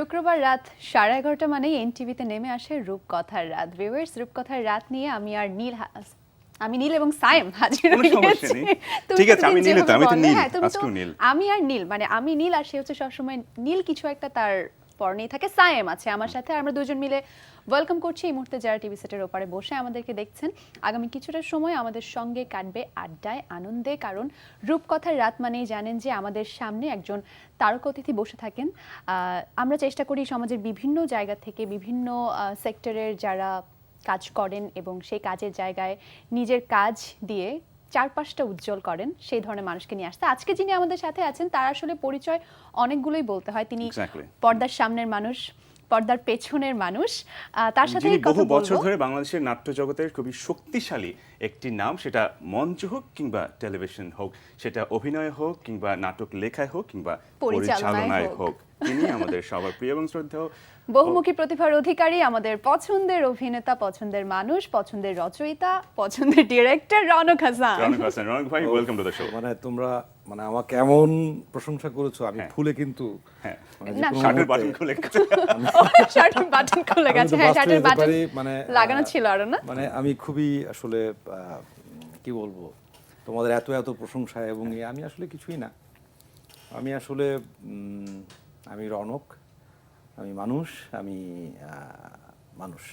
শুক্রবার রাত 11:30 মানেই এনটিভিতে নেমে আসে রূপকথার রাত। ভিউয়ার্স, রূপকথার রাত নিয়ে আমি নীল এবং সায়েম হাজির হয়ে গেছি। ঠিক আছে, আমি নীল তো, আমি তো নীল, আজকেও নীল। আমি আর নীল, মানে আমি নীল আর সে হচ্ছে সবসময় নীল কিছু একটা তার পরনেই থাকে। সায়েম আছে আমার সাথে, আমরা দুজন মিলে ওয়েলকাম করছি এই মুহূর্তে যারা টিভি সেটের ওপারে বসে আমাদেরকে দেখছেন। আগামী কিছুটা সময় আমাদের সঙ্গে কাটবে আড্ডায়, আনন্দে, কারণ রূপকথার রাত মানেই জানেন যে আমাদের সামনে একজন তারকা অতিথি বসে থাকেন। আমরা চেষ্টা করি সমাজের বিভিন্ন জায়গা থেকে বিভিন্ন সেক্টরের যারা কাজ করেন এবং সেই কাজের জায়গায় নিজের কাজ দিয়ে চারপাশটা উজ্জ্বল করেন সেই ধরনের মানুষকে নিয়ে আসতে। আজকে যিনি আমাদের সাথে আছেন তার আসলে পরিচয় অনেকগুলোই বলতে হয়। তিনি পর্দার সামনের মানুষ, পর্দার পেছনের মানুষ, তার সাথে বহু বছর ধরে বাংলাদেশের নাট্য জগতের খুবই শক্তিশালী একটি নাম, সেটা মঞ্চ হোক কিংবা টেলিভিশন হোক, সেটা অভিনয় হোক কিংবা নাটক লেখায় হোক কিংবা পরিচালনায় হোক, তিনি আমাদের সবার প্রিয় এবং শ্রদ্ধেয় বহুমুখী প্রতিভার অধিকারী, আমাদের পছন্দের অভিনেতা, পছন্দের মানুষ, পছন্দের রচয়িতা, পছন্দের ডিরেক্টর রনক হাসান। রনক ভাই, ওয়েলকাম টু দ্য শো। মানে তোমরা আমাকে এমন প্রশংসা করেছো, আমি ফুলে কিন্তু শার্টের বাটন খুলে গেছে। শার্টের বাটন খুলে গেছে, হ্যাঁ শার্টের বাটন লাগানো ছিল আর না। মানে আমি খুবই আসলে কি বলবো, তোমাদের এত এত প্রশংসা এবং আমি আসলে কিছুই না। আমি আসলে আমি রনক, আমি মানুষ, আমি মানুষ।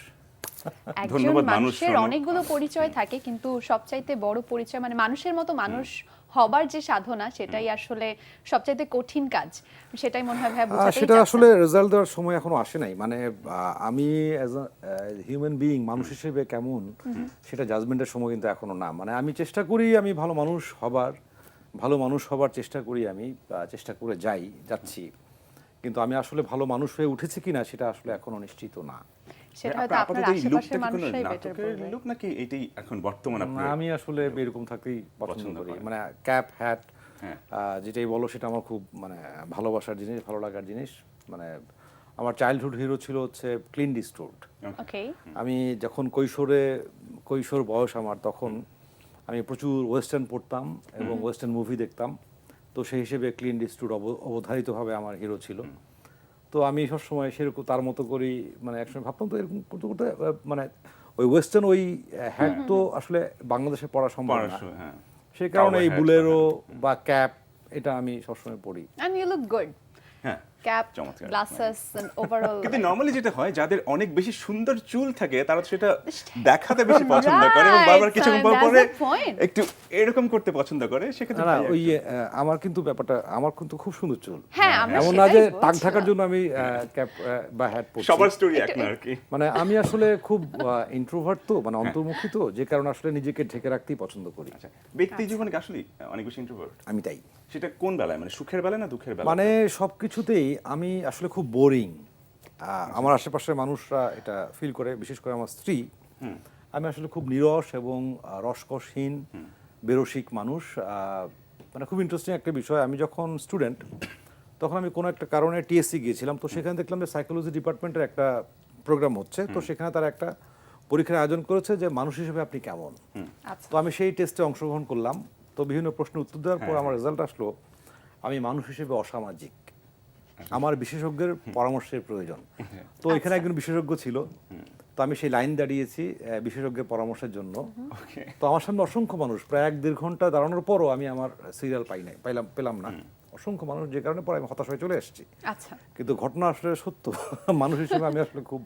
একজন মানুষের অনেকগুলো পরিচয় থাকে, কিন্তু সবচাইতে বড় পরিচয় মানে মানুষের মতো মানুষ হবার যে সাধনা, সেটাই আসলে সবচাইতে কঠিন কাজ। সেটাই মনে হয় ভাই বোঝাতেই সেটা আসলে রেজাল্ট দেওয়ার সময় এখনো আসে নাই। মানে আমি অ্যাজ আ হিউম্যান বিইং, মানুষ হিসেবে কেমন, সেটা জাজমেন্টের সময় কিন্তু এখনো না। মানে আমি চেষ্টা করি, আমি ভালো মানুষ হবার চেষ্টা করি, আমি চেষ্টা করে যাচ্ছি, কিন্তু আমি আসলে ভালো মানুষ হয়ে উঠেছি কিনা সেটা আসলে এখনো নিশ্চিত না। সেটা হয়তো আপনার আশেপাশের মানুষই বেটার বলবে। লুক নাকি এটাই এখন বর্তমান আমি আসলে এরকম থাকতেই পছন্দ করি। মানে ক্যাপ, হ্যাট, যেটাই বলো সেটা আমার খুব মানে ভালোবাসার জিনিস, ভালো লাগার জিনিস। মানে আমার চাইল্ডহুড হিরো ছিল হচ্ছে ক্লিন্ট ইস্টউড। আমি যখন কৈশোর বয়স আমার, তখন আমি প্রচুর ওয়েস্টার্ন পড়তাম এবং ওয়েস্টার্ন মুভি দেখতাম। তো সেই হিসেবে ক্লিন্ট ইস্টউড অবধারিতভাবে আমার হিরো ছিল। তো আমি সবসময় সেরকম তার মতো করি, মানে একসময় ভাবতাম তো এরকম করতে করতে, মানে ওই ওয়েস্টার্ন ওই হ্যাট তো আসলে বাংলাদেশে পড়া সম্ভব না, সেই কারণে এই বুলেরো বা ক্যাপ এটা আমি সবসময় পড়ি। And you look good. হ্যাঁ, ক্যাপ, গ্লাসেস এন্ড ওভারঅল। কিন্তু নরমালি যেটা হয়, যাদের অনেক বেশি সুন্দর চুল থাকে তারা সেটা দেখাতে বেশি পছন্দ করে এবং বারবার কিছুক্ষণ পরে একটু এরকম করতে পছন্দ করে। সেক্ষেত্রে না, ওই আমার কিন্তু ব্যাপারটা, আমার কিন্তু খুব সুন্দর চুল, হ্যাঁ এমন না যে টাক ঢাকার জন্য আমি ক্যাপ বা হ্যাট পরছি। সবার স্টোরি এক না আর কি। মানে আমি আসলে খুব ইন্ট্রোভার্ট, তো মানে অন্তর্মুখী, তো যে কারণে আসলে নিজেকে ঢেকে রাখতেই পছন্দ করি। আচ্ছা, ব্যক্তি জীবনে কি আসলে অনেক বেশি ইন্ট্রোভার্ট? আমি তাই। সেটা কোন বেলায়, মানে সুখের বেলায় না দুঃখের বেলায়? মানে সবকিছুতেই আমি আসলে খুব বোরিং। আমার আশেপাশের মানুষরা এটা ফিল করে, বিশেষ করে আমার স্ত্রী। আমি আসলে খুব নিরস এবং রসকসহীন, বেরসিক মানুষ। মানে খুব ইন্টারেস্টিং একটা বিষয়, আমি যখন স্টুডেন্ট তখন আমি কোনো একটা কারণে টিএসসি গিয়েছিলাম। তো সেখানে দেখলাম যে সাইকোলজি ডিপার্টমেন্টের একটা প্রোগ্রাম হচ্ছে। তো সেখানে তারা একটা পরীক্ষার আয়োজন করেছে যে মানুষ হিসেবে আপনি কেমন। তো আমি সেই টেস্টে অংশগ্রহণ করলাম। তো বিভিন্ন প্রশ্নের উত্তর দেওয়ার পর আমার রেজাল্ট আসলো আমি মানুষ হিসেবে অসামাজিক, আমার বিশেষজ্ঞের পরামর্শের প্রয়োজন। তো এখানে একজন বিশেষজ্ঞ ছিল, তো আমি সেই লাইন দাঁড়িয়েছি বিশেষজ্ঞের পরামর্শের জন্য। তো আমার সামনে অসংখ্য মানুষ, প্রায় 1-1.5 ঘন্টা দাঁড়ানোর পরও আমি আমার সিরিয়াল পেলাম না। অসংখ্য মানুষ, যে কারণে পরে আমি হতাশ হয়ে চলে এসেছি। কিন্তু ঘটনা আসলে সত্য, মানুষ হিসেবে আমি আসলে খুব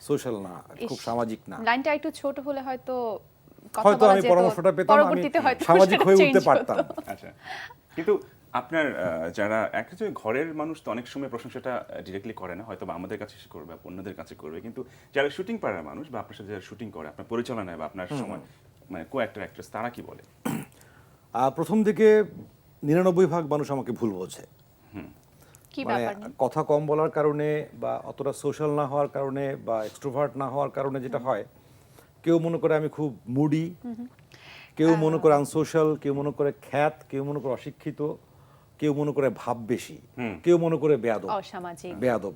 সোশ্যাল না, খুব সামাজিক না। লাইনটা একটু ছোট হলে হয়তো আমি পরামর্শটা পেতাম, আমি সামাজিক হয়ে উঠতে পারতাম। আচ্ছা, কিন্তু আপনার যারা একচুয়ালি ঘরের মানুষ তো অনেক সময় প্রশংসাটা ডিরেক্টলি করে না, হয়তো বা আমাদের কাছে করবে, অন্যদের কাছে করবে, কিন্তু যারা শুটিং পাড়ার মানুষ বা আপনার সাথে যারা শুটিং করে, আপনার পরিচালনায় বা আপনার সময় মানে কো অ্যাক্টর অ্যাক্ট্রেস, তারা কি বলে? প্রথম দিকে 99% মানুষ আমাকে ভুল বোঝে। মানে কথা কম বলার কারণে বা অতটা সোশ্যাল না হওয়ার কারণে বা এক্সট্রোভার্ট না হওয়ার কারণে যেটা হয়, কেউ মনে করে আমি খুব মুডি, কেউ মনে করে আনসোশ্যাল, কেউ মনে করে খ্যাত, কেউ মনে করে অশিক্ষিত, কেউ মনে করে ভাব বেশি, কেউ মনে করে বেয়াদব।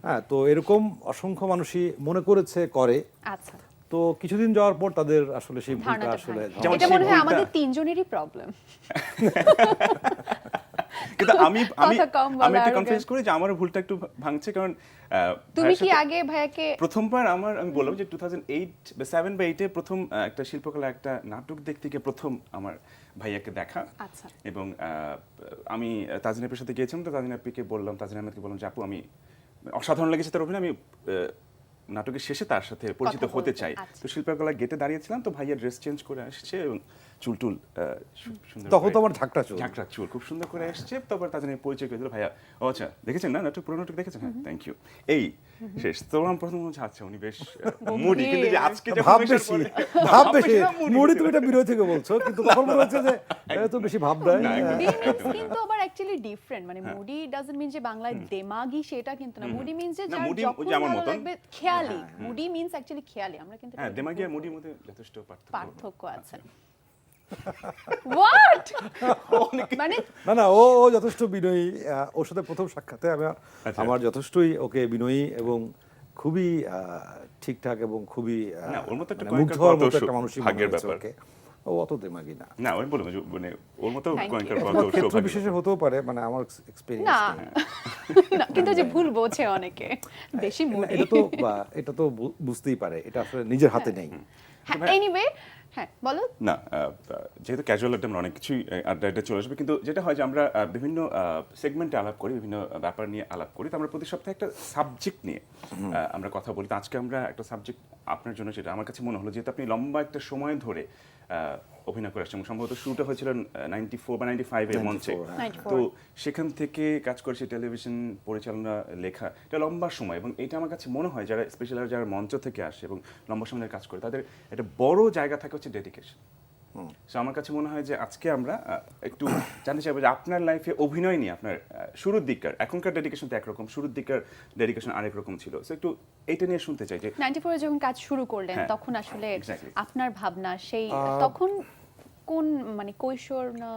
হ্যাঁ, তো এরকম অসংখ্য মানুষই মনে করেছে, করে। আচ্ছা, তো কিছুদিন যাওয়ার পর তাদের আসলে সেই ভুলটা আসলে, এটা মনে হয় আমাদের তিনজনেরই প্রবলেম। কিন্তু আমি আমি কথা কম বলা, আমি একটু arrogant। কনফিউজ করি যে আমার ভুলটা একটু ভাঙছে, কারণ তুমি ভাইয়ের কি সাথে আগে ভাইয়াকে প্রথমবার আমি বললাম যে 2008 বা 7 বা 8 এ প্রথম একটা শিল্পকলা একটা নাটক দেখতে গিয়ে প্রথম আমার ভাইয়াকে দেখা। আচ্ছা। এবং আমি তাজরিন আপির সাথে গিয়েছিলাম, তো তাজরিন আপিকে বললাম, তাজরিন আহমেদকে বললাম যে আপু আমি অসাধারণ লেগেছে তার অভিনয়, আমি নাটকের শেষে তার সাথে পরিচিত কথা হতে বলতে, চাই। আচ্ছা। তো শিল্পকলা গেটে দাঁড়িয়েছিলাম, তো ভাইয়া ড্রেস চেঞ্জ করে আসছে এবং চুল সুন্দর তখন করে- তো আমার ঝাঁকড়া চুল। ঝাঁকড়া চুল খুব সুন্দর করে আসছে। তারপর তাদের পরিচয় করে দিল, ভাইয়া ও আচ্ছা দেখেছেন না নাটক, পুরো নাটক দেখেছেন, হ্যাঁ থ্যাংক ইউ, এই শেষ। তো আমার প্রথম মনে হচ্ছে আচ্ছা উনি বেশ মুডি, কিন্তু যে আজকে যখন ভাব আসার বেশি, পরে- ভাব বেশি। না, moody মুড়ি হতে তুমি পারে। এটা বিরোধী থেকে বলছো, কিন্তু তখন মনে হচ্ছে যে এ তো বেশি ভাব দেয়। না, একদম। কিন্তু আবার অ্যাকচুয়ালি ডিফারেন্ট, মানে হ্যাঁ। মুডি ডাজন্ট মিন যে বাংলায় দেমাগি সেটা কিন্তু না। মুডি মিনস যে না, যার moody ওই যখন যে আমার ভালো মতন। লাগবে খেয়ালি। মুডি মিনস অ্যাকচুয়ালি খেয়ালি, আমরা কিন্তু হ্যাঁ এটা দেমাগি আর ভুল মুডির করি। মধ্যে যথেষ্ট পার্থক্য আছে। হোয়াট মানে না না, ও ও যথেষ্ট বিনয়ী। ওর সাথে প্রথম সাক্ষাতে আচ্ছা। আমার যথেষ্টই ওকে বিনয়ী এবং খুবই ঠিকঠাক এবং খুবই না, ওর মতো একটা মানে মুগ্ধ কয়েকটা হওয়ার কত মতো একটা মানুষই মনে ভাগ্যের হয়েছে ব্যাপার। ওকে। ও অত দেমাগি না। না আমি বলবো যে মানে ওর মতো Thank কয়েকটা you. কত ক্ষেত্র সৌভাগ্য। বিশেষে হতেও পারে, মানে আমার এক্সপেরিয়েন্স না না, কিন্তু যে ভুল বোঝে অনেকে, বেশি মুডি। এটা তো বুঝতেই পারে, এটা আসলে নিজের হাতে নেই। এনিওয়ে, হ্যাঁ বলো। না যেহেতু ক্যাজুয়াল আড্ডা আমরা অনেক কিছুই আড্ডা চলে আসবে, কিন্তু যেটা হয় যে আমরা বিভিন্ন সেগমেন্টে আলাপ করি, বিভিন্ন ব্যাপার নিয়ে আলাপ করি, তো আমরা প্রতি সপ্তাহে একটা সাবজেক্ট নিয়ে আমরা কথা বলি। তো আজকে আমরা একটা সাবজেক্ট আপনার জন্য, যেটা আমার কাছে মনে হলো, যেহেতু আপনি লম্বা একটা সময় ধরে অভিনয় করে আসছেন, সম্ভবত শুরুটা হয়েছিল 94 বা 95 এর মঞ্চে, 94 তো সেখান থেকে কাজ করেছে টেলিভিশন পরিচালনা, লেখা, এটা লম্বা সময়। এবং এটা আমার কাছে মনে হয় যারা স্পেশাল যারা মঞ্চ থেকে আসে এবং লম্বা সময় ধরে কাজ করে, তাদের একটা বড় জায়গা থাকে হচ্ছে ডেডিকেশন। সো আমার কাছে মনে হয় যে আজকে আমরা একটু জানতে চাইবো যে আপনার লাইফে অভিনয় নিয়ে আপনার শুরুর দিককার, এখনকার ডেডিকেশন তো একরকম, শুরুর দিককার ডেডিকেশন আরেক রকম ছিল। সো একটু এইটা নিয়ে শুনতে চাই যে 94 যখন কাজ শুরু করলেন, হ্যাঁ, তখন আসলে exactly. আপনার ভাবনা সেই তখন কোন মানে কৈশোর না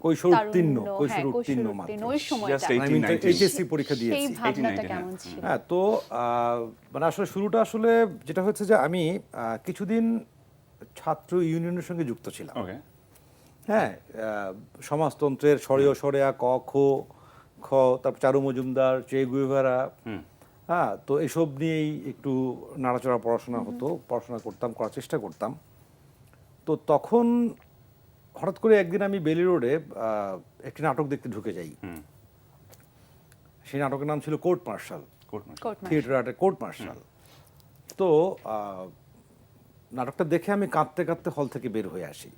কৈশোর উত্তীর্ণ, তারুণ্য, কৈশোর হ্যাঁ, উত্তীর্ণ কৈশোর মাত্র। উত্তীর্ণ, ওই সময়টা Just 18, আমি 19 এইচএসসি পরীক্ষা সেই দিয়েছি। ভাবনাটা 18, কেমন 19, ছিল? হ্যাঁ, তো মানে আসলে শুরুটা আসলে যেটা হচ্ছে যে আমি কিছুদিন ছাত্র ইউনিয়নের সঙ্গে যুক্ত ছিলাম। ওকে, হ্যাঁ, সমাজতন্ত্রের সরেয় সরেয়া ক খ খ, তারপর চারু মজুমদার, চে গুয়েভারা, হ্যাঁ, তো এসব নিয়েই একটু নাড়াচড়া পড়াশোনা হতো, পড়াশোনা করতাম, করার চেষ্টা করতাম। তো তখন হঠাৎ করে একদিন আমি বেলি রোডে একটি নাটক দেখতে ঢুকে যাই। সেই নাটকের নাম ছিল court martial, court martial. Theatre আর্টের কোর্ট মার্শাল। তো নাটকটা দেখে আমি কাঁদতে কাঁদতে হল থেকে বের হয়ে আসি।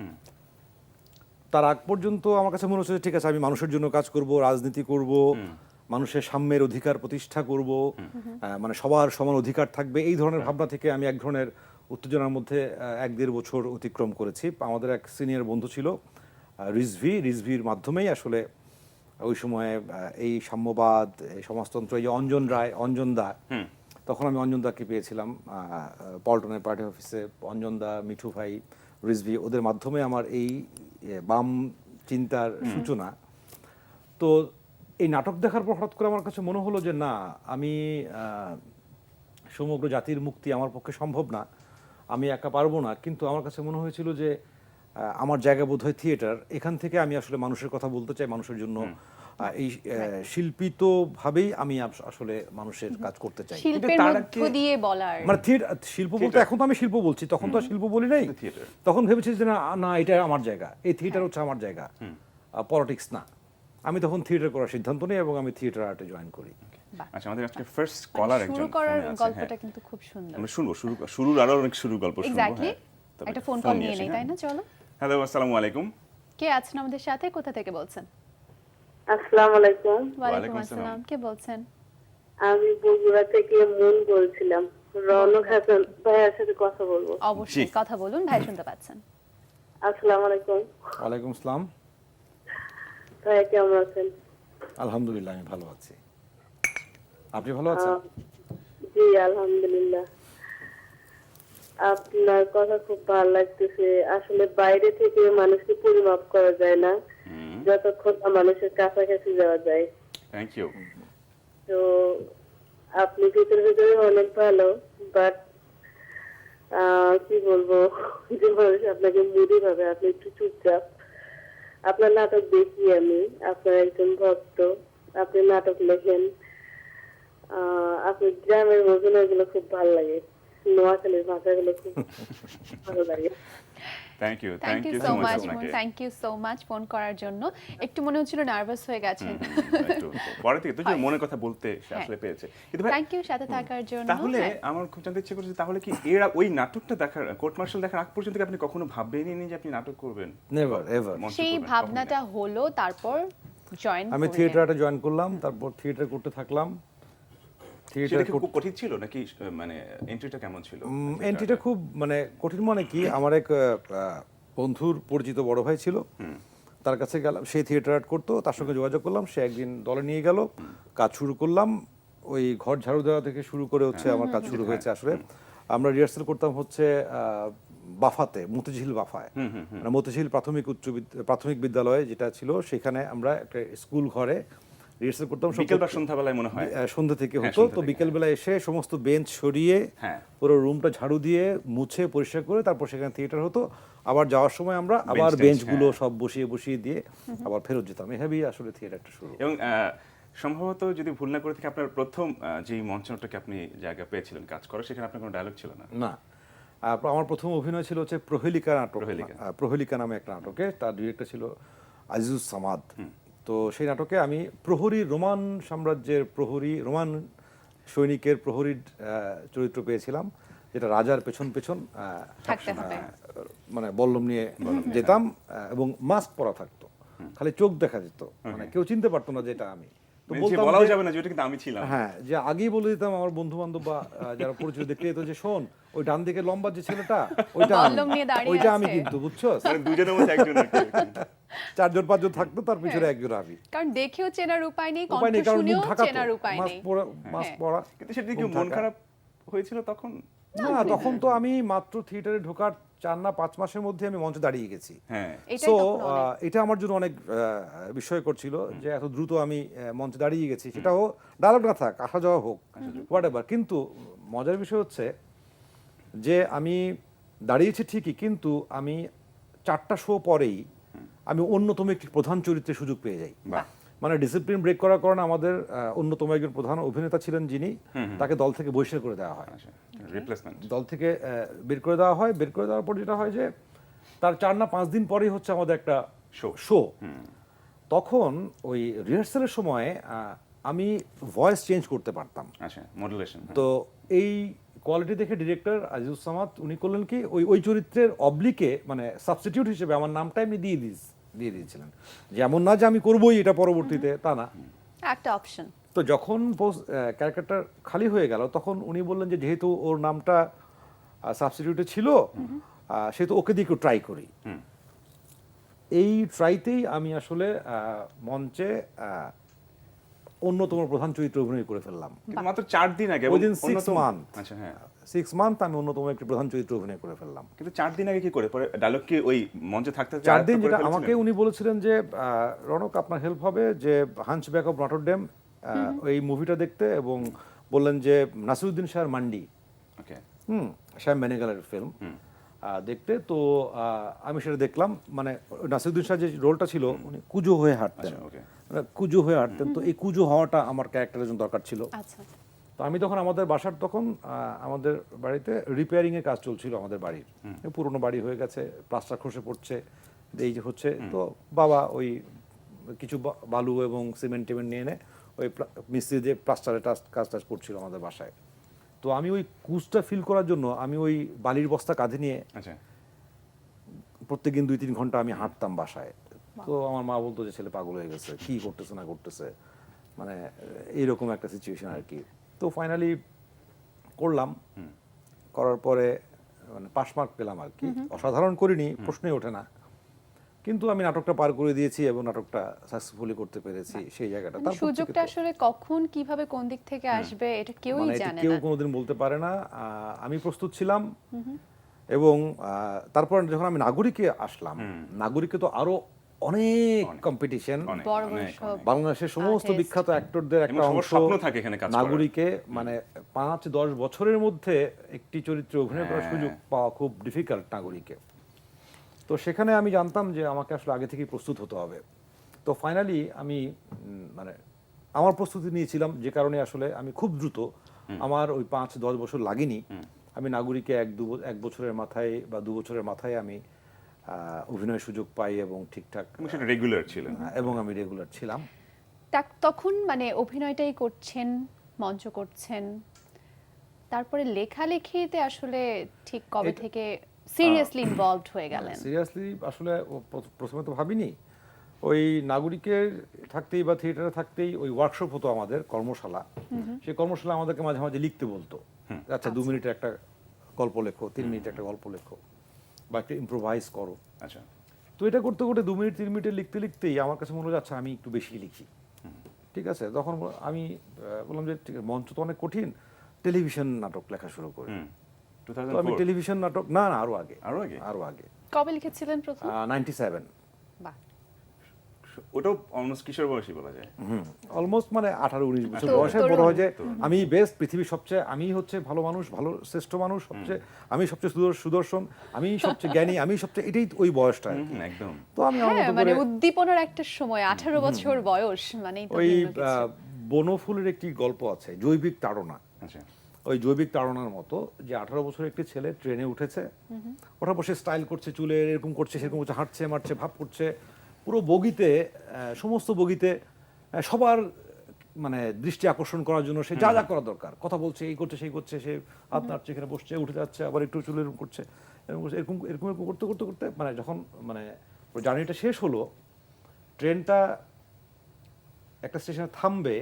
তার আগ পর্যন্ত আমার কাছে মনে হচ্ছে যে ঠিক আছে, আমি মানুষের জন্য কাজ করব, রাজনীতি করব, মানুষের সাম্যের অধিকার প্রতিষ্ঠা করব, মানে সবার সমান অধিকার থাকবে, এই ধরনের ভাবনা থেকে আমি এক ধরনের উত্তেজনার মধ্যে 1-1.5 বছর অতিক্রম করেছি। আমাদের এক সিনিয়র বন্ধু ছিল রিজভির মাধ্যমেই আসলে ওই সময়ে এই সাম্যবাদ, এই সমাজতন্ত্র, এই যে অঞ্জন দা, তখন আমি অঞ্জন দাকে পেয়েছিলাম পল্টনের পার্টি অফিসে। অঞ্জন দা, মিঠু ভাই, রিজভি, ওদের মাধ্যমে আমার এই বাম চিন্তার সূচনা। তো এই নাটক দেখার পর হঠাৎ করে আমার কাছে মনে হলো যে না, আমি সমগ্র জাতির মুক্তি আমার পক্ষে সম্ভব না, আমি একা পারবো না। কিন্তু আমার কাছে মনে হয়েছিল যে আমার জায়গা বোধ হয় থিয়েটার, এখান থেকে আমি আসলে মানুষের কথা বলতে চাই, মানুষের জন্য এই শিল্পিতভাবেই আমি আসলে মানুষের কাজ করতে চাই। শিল্পের তার মধ্য আগে- দিয়ে বলার, মানে শিল্প বলতে এখন তো আমি শিল্প বলছি, তখন তো আর শিল্প বলি নাই। থিয়েটার। তখন ভেবেছি যে না না, এটা আমার জায়গা, এই থিয়েটার হচ্ছে আমার জায়গা, পলিটিক্স না। আমি তখন থিয়েটার করার সিদ্ধান্ত নিই এবং আমি থিয়েটার আর্টে জয়েন করি। আচ্ছা আমাদের আজকে ফার্স্ট কলার একজন শুরু করার ফোনে আছে, গল্পটা হ্যাঁ। কিন্তু খুব সুন্দর। আমরা শুনবো, শুরুর আরো অনেক শুরুর গল্প শুনবো। এক্স্যাক্টলি, হ্যাঁ, তবে একটা ফোন কল নিয়ে আসে, নেই, হ্যাঁ। তাই না? চলো। হ্যালো, আসসালামু আলাইকুম। কে আছেন আমাদের সাথে, কোথা থেকে বলছেন? আসসালামু আলাইকুম। ওয়ালাইকুম আসসালাম। আসসালাম, কে বলছেন? আমি বগুড়া থেকে মুন বলছিলাম। রৌনক হাসান ভাইয়ের সাথে কথা বলবো। অবশ্যই জি। কথা বলুন, ভাই শুনতে পাচ্ছেন। আসসালামু আলাইকুম। ওয়ালাইকুম আসসালাম। ভাইয়া কেমন আছেন? আলহামদুলিল্লাহ, আমি ভালো আছি। আপনি ভালো আছেন? জি আলহামদুলিল্লাহ। আপনার কথা খুব ভালো লাগতেছে। আসলে বাইরে থেকে মানুষকে পরিমাপ করা যায় না, যতক্ষণ না মানুষের কাছাকাছি যাওয়া যায়। Thank you. তো আপনি ভিতরে ভিতরে অনেক ভালো, বাট কি বলবো, যে মানুষ আপনাকে মুডি ভাবে, আপনি একটু চুপচাপ। আপনার নাটক দেখি আমি, আপনার একজন ভক্ত, আপনি নাটক লেখেন, আপনার গ্রামের অভিনয়গুলো খুব ভালো লাগে, নোয়াখালীর ভাষাগুলো খুব ভালো লাগে। Thank you thank you so much আপনাকে thank you so much phone করার জন্য। একটু মনে হচ্ছিল নার্ভাস হয়ে গেছেন। একটু পরে থেকে তো যে হয়। মনের কথা বলতে সে হ্যাঁ। আসলে পেয়েছে। কিন্তু ভাই থ্যাংক ইউ সাথে থাকার জন্য। তাহলে হ্যাঁ। আমার খুব জানতে ইচ্ছে করছে, তাহলে কি এরা ওই নাটকটা দেখার, কোর্ট মার্শাল দেখার আগ পর্যন্ত কি আপনি কখনো ভাববেনই যে আপনি নাটক করবেন? Never ever. মঞ্চ সেই করবেন? ভাবনাটা হলো, তারপর জয়েন আমি থিয়েটারে জয়েন করলাম, তারপর থিয়েটার করতে থাকলাম। সেটা থিয়েটার কি খুব কঠিন ছিল নাকি মানে এন্ট্রিটা কেমন ছিল? এন্ট্রিটা খুব মানে কঠিন, মানে কি আমার এক বন্ধুর পরিচিত বড় ভাই ছিল, তার কাছে গেলাম, সে থিয়েটার আর্ট করতো, তার সঙ্গে যোগাযোগ করলাম, সে একদিন দলে নিয়ে গেল, কাজ শুরু করলাম। ওই ঘর ঝাড়ু দেওয়া থেকে শুরু করে হচ্ছে আমার কাজ শুরু হয়েছে। আসলে আমরা রিহার্সাল করতাম হচ্ছে বাফাতে, মতিঝিল বাফায়, মানে মতিঝিল প্রাথমিক বিদ্যালয় যেটা ছিল, সেখানে আমরা একটা স্কুল ঘরে রিহার্সাল করতাম। বিকেল বা সন্ধ্যাবেলায় মনে হয় সন্ধ্যা থেকে হ্যাঁ, হতো। সন্ধ্যা তো থেকে, বিকেল বেলা এসে সমস্ত বেঞ্চ সরিয়ে হ্যাঁ। পুরো রুমটা ঝাড়ু দিয়ে মুছে পরিষ্কার করে তারপর সেখানে থিয়েটার হতো। আবার যাওয়ার সময় আমরা আবার টেঞ্চ, বেঞ্চগুলো হ্যাঁ। সব বসিয়ে দিয়ে আবার ফেরত যেতাম। এভাবেই আসলে থিয়েটারটা শুরু। এবং সম্ভবত যদি ভুল না করে থাকি, আপনার প্রথম যেই মঞ্চনাটকে আপনি জায়গা পেয়েছিলেন কাজ করার, সেখানে আপনার কোনো ডায়লগ ছিল না? না, আমার প্রথম অভিনয় ছিল হচ্ছে প্রহেলিকা নাটক, প্রহেলিকা। প্রহেলিকা নামে একটা নাটকে। তার ডিরেক্টর ছিল আজিজুস সামাদ। তো সেই নাটকে আমি প্রহরী, রোমান সাম্রাজ্যের প্রহরী, রোমান সৈনিকের প্রহরীর চরিত্র পেয়েছিলাম, যেটা রাজার পেছন পেছন থাকতে হবে। মানে বল্লম নিয়ে যেতাম, এবং মাস্ক পরা থাকতো, খালি চোখ দেখা যেত, মানে কেউ চিনতে পারতো না যে এটা আমি। তো মানে যে বলতাম বলাও যে- যাবে না যে ওটা কিন্তু আমি ছিলাম। হ্যাঁ, যে আগেই বলে দিতাম আমার বন্ধু বান্ধব বা যারা পরিচিত দেখতে যেত যে শোন, ওই ডান দিকে লম্বা যে ছেলেটা, ওইটা আমি, বল্লম নিয়ে দাঁড়িয়ে ওইটা আমি আছে। কিন্তু, বুঝছো? মানে দুজনের মধ্যে একজন আর কি। 4 জন 5 জন থাকতো, তার পিছনে একজন আমি। কারণ দেখেও চেনার উপায় নেই, উপায় কণ্ঠ নেই, কারণ মুখ শুনেও ঢাকা তো, চেনার উপায় মাস্ক নেই। পরা, মাস্ক হ্যাঁ। পরা। কিন্তু সেটা কি মুখ মন ঢাকা। খারাপ হয়েছিল তখন? না, তখন তো আমি মাত্র থিয়েটারে ঢোকার 4 না 5 মাসের মধ্যে আমি মঞ্চে দাঁড়িয়ে গেছি। হ্যাঁ। এটাই সো তখন অনেক। এটা আমার জন্য অনেক বিস্ময়কর ছিল যে এত দ্রুত আমি মঞ্চে দাঁড়িয়ে গেছি। সেটাও ডায়লগ না থাক, আসা যাওয়া হোক, হোয়াট এভার। কিন্তু মজার বিষয় হচ্ছে যে আমি দাঁড়িয়েছি ঠিকই, কিন্তু আমি 4টা শো পরেই আমি অন্যতম একটি প্রধান চরিত্রের সুযোগ পেয়ে যাই। বাহ। মানে ডিসিপ্লিন ব্রেক করার কারণে আমাদের অন্যতম একজন প্রধান অভিনেতা ছিলেন যিনি, তাকে দল থেকে বহিষ্কার করে দেওয়া হয়। আচ্ছা, রিপ্লেসমেন্ট। দল থেকে বের করে দেওয়া হয়। বের করে দেওয়ার পর যেটা হয় যে তার 4 না 5 দিন পরেই হচ্ছে আমাদের একটা শো। তখন ওই রিহার্সালের সময় আমি ভয়েস চেঞ্জ করতে পারতাম। আচ্ছা, মডুলেশন। তো এই কোয়ালিটি দেখে ডিরেক্টর আজিজুস সামাদ উনি করলেন কি, ওই চরিত্রের অবলিকে মানে সাবস্টিটিউট হিসেবে আমার নামটা এমনি দিয়ে দিয়েছিলেন। যেমন না যে আমি করবোই এটা পরবর্তীতে, তা না। একটা অপশন। তো যখন ক্যারেক্টারটা খালি হয়ে গেল, তখন উনি বললেন যে যেহেতু ওর নামটা সাবস্টিটিউটে ছিল, সেহেতু ওকে দিয়ে একটু ট্রাই করি। এই ট্রাইতেই আমি আসলে মঞ্চে অন্যতম প্রধান চরিত্রে অভিনয় করে ফেললাম। কিন্তু মাত্র 4 দিন আগে। Within 6 অন্যতম- month। আচ্ছা, হ্যাঁ। 6 মান্থ আমি অন্যতম একটি প্রধান চরিত্রে অভিনয় করে ফেললাম। কিন্তু 4 দিন আগে কি করে পরে ডায়লগ কি ওই মঞ্চে থাকতে 4 দিন, যেটা আমাকে উনি বলেছিলেন যে রনক আপনার হেল্প হবে যে হাঞ্চব্যাক অফ নটরডেম ওই মুভিটা দেখতে, এবং বললেন যে নাসিরুদ্দিন শাহর মান্ডি, ওকে। শ্যাম বেনেগালের ফিল্ম দেখতে। তো আমি সেটা দেখলাম। মানে নাসিরুদ্দিন শাহ যে রোলটা ছিল, উনি কুজো হয়ে হাঁটতেন, আচ্ছা, ওকে। মানে কুজো হয়ে হাঁটতেন। তো এই কুজো হওয়াটা আমার ক্যারেক্টারের জন্য দরকার ছিল। আচ্ছা। তো আমি তখন আমাদের বাসার, তখন আমাদের বাড়িতে রিপেয়ারিং এর কাজ চলছিল আমাদের বাড়ির। পুরনো বাড়ি হয়ে গেছে, প্লাস্টার খসে পড়ছে, এই যে হচ্ছে। তো বাবা ওই কিছু বালু এবং সিমেন্ট টিমেন্ট নিয়ে এনে ওই মিস্ত্রি দিয়ে প্লাস্টারের কাজ করছিল আমাদের বাসায়। তো আমি ওই কুচটা ফিল করার জন্য আমি ওই বালির বস্তা কাঁধে নিয়ে আচ্ছা। প্রত্যেকদিন 2-3 ঘন্টা আমি হাঁটতাম বাসায়। তো আমার মা বলতো যে ছেলে পাগল হয়ে গেছে, কি করতেছে না করতেছে, মানে এইরকম একটা সিচুয়েশন আর কি। তো ফাইনালি করলাম, করার পরে মানে পাস মার্ক পেলাম আর কি। অসাধারণ করিনি, প্রশ্নই ওঠে না, কিন্তু আমি নাটকটা পার করে দিয়েছি এবং নাটকটা সাকসেসফুলি করতে পেরেছি সেই জায়গাটা। মানে তারপর থেকে সুযোগটা তো- আসলে কখন কিভাবে কোন দিক থেকে আসবে এটা কেউই মানে এটা জানে কেউ না। কোনোদিন বলতে পারে না। আমি প্রস্তুত ছিলাম, এবং তারপর যখন আমি নাগরিকে আসলাম, নাগরিকে তো আরো অনেক কম্পিটিশন। অনেক, বড় বড় অনেক, সব অনেক। বাংলাদেশের সমস্ত artist। বিখ্যাত অ্যাক্টরদের একটা এবং সবার অংশ স্বপ্ন থাকে এখানে কাজ করার। নাগরিকে, মানে 5-10 বছরের মধ্যে একটি চরিত্রে অভিনয় করার হ্যাঁ। সুযোগ পাওয়া খুব ডিফিকাল্ট নাগরিকে। তো সেখানে আমি জানতাম যে আমাকে আসলে আগে থেকেই প্রস্তুত হতে হবে। তো ফাইনালি আমি মানে আমার প্রস্তুতি নিয়েছিলাম, যে কারণে আসলে আমি খুব দ্রুত, আমার ওই 5-10 বছর লাগেনি, আমি নাগরিকে এক বছরের মাথায় বা 2 বছরের মাথায় আমি অভিনয়ের সুযোগ পাই এবং ঠিকঠাক এবং সেটা রেগুলার ছিলেন। এবং আমি রেগুলার ছিলাম। তখন মানে অভিনয়টাই করছেন, মঞ্চ করছেন, তারপরে লেখালেখিতে আসলে ঠিক কবে থেকে সিরিয়াসলি ইনভলভড হয়ে গেলেন? সিরিয়াসলি আসলে প্রথমে তো ভাবিনি। ওই নাগরিকের থাকতেই বা থিয়েটারে থাকতেই ওই ওয়ার্কশপ হতো আমাদের, কর্মশালা। সেই কর্মশালা আমাদেরকে মাঝে মাঝে লিখতে বলতো, আচ্ছা 2 মিনিটের একটা গল্প লেখো, 3 মিনিটের একটা গল্প লেখো, বা একটা ইম্প্রোভাইজ করো। আচ্ছা, তো এটা করতে করতে 2 মিনিট 3 মিনিটে লিখতে লিখতেই আমার কাছে মনে হলো আচ্ছা আমি একটু বেশি লিখি। ঠিক আছে, তখন আমি বললাম যে ঠিক আছে, মঞ্চ তো অনেক কঠিন, টেলিভিশন নাটক লেখা শুরু করি। তো আমি 2004 টেলিভিশন নাটক না আরো আগে, আরো আগে কবে লিখেছিলেন প্রথম? 97। বাহ, ওটাও অলমোস্ট কিশোর বয়সী বলা যায়। অলমোস্ট মানে 18-19 বছর তো বয়সে তরুণ। বড় হয় যে আমি বেস্ট, পৃথিবীর সবচেয়ে, আমি হচ্ছে ভালো মানুষ, ভালো শ্রেষ্ঠ মানুষ, সবচেয়ে আমি সবচেয়ে সুদর্শন, আমি সবচেয়ে জ্ঞানী, আমি সবচেয়ে, এটাই ওই বয়সটা আর কি। একদম। তো আমি আমার হ্যাঁ মতো মানে করে উদ্দীপনার একটা সময়, 18 বছর বয়স মানে তো ওই ভিন্ন কিছু। বনফুলের একটি গল্প আছে, জৈবিক তাড়না। আচ্ছা, ওই জৈবিক তাড়নার মতো, যে 18 বছরের একটি ছেলে ট্রেনে উঠেছে, ওটা বসে স্টাইল করছে, চুলে এরকম করছে সেরকম করছে, হাঁটছে মারছে ভাব করছে, পুরো বগিতে, সমস্ত বগিতে সবার মানে দৃষ্টি আকর্ষণ করার জন্য সে যা যা করা দরকার, কথা বলছে, এই করছে সেই করছে, সে হাত নাড়ছে, এখানে বসছে, উঠে যাচ্ছে, আবার একটু চুলে এরকম করছে, এরকম করছে, এরকম এরকম এরকম করতে করতে করতে মানে যখন মানে জার্নিটা শেষ হলো, ট্রেনটা একটা স্টেশনে থামবে,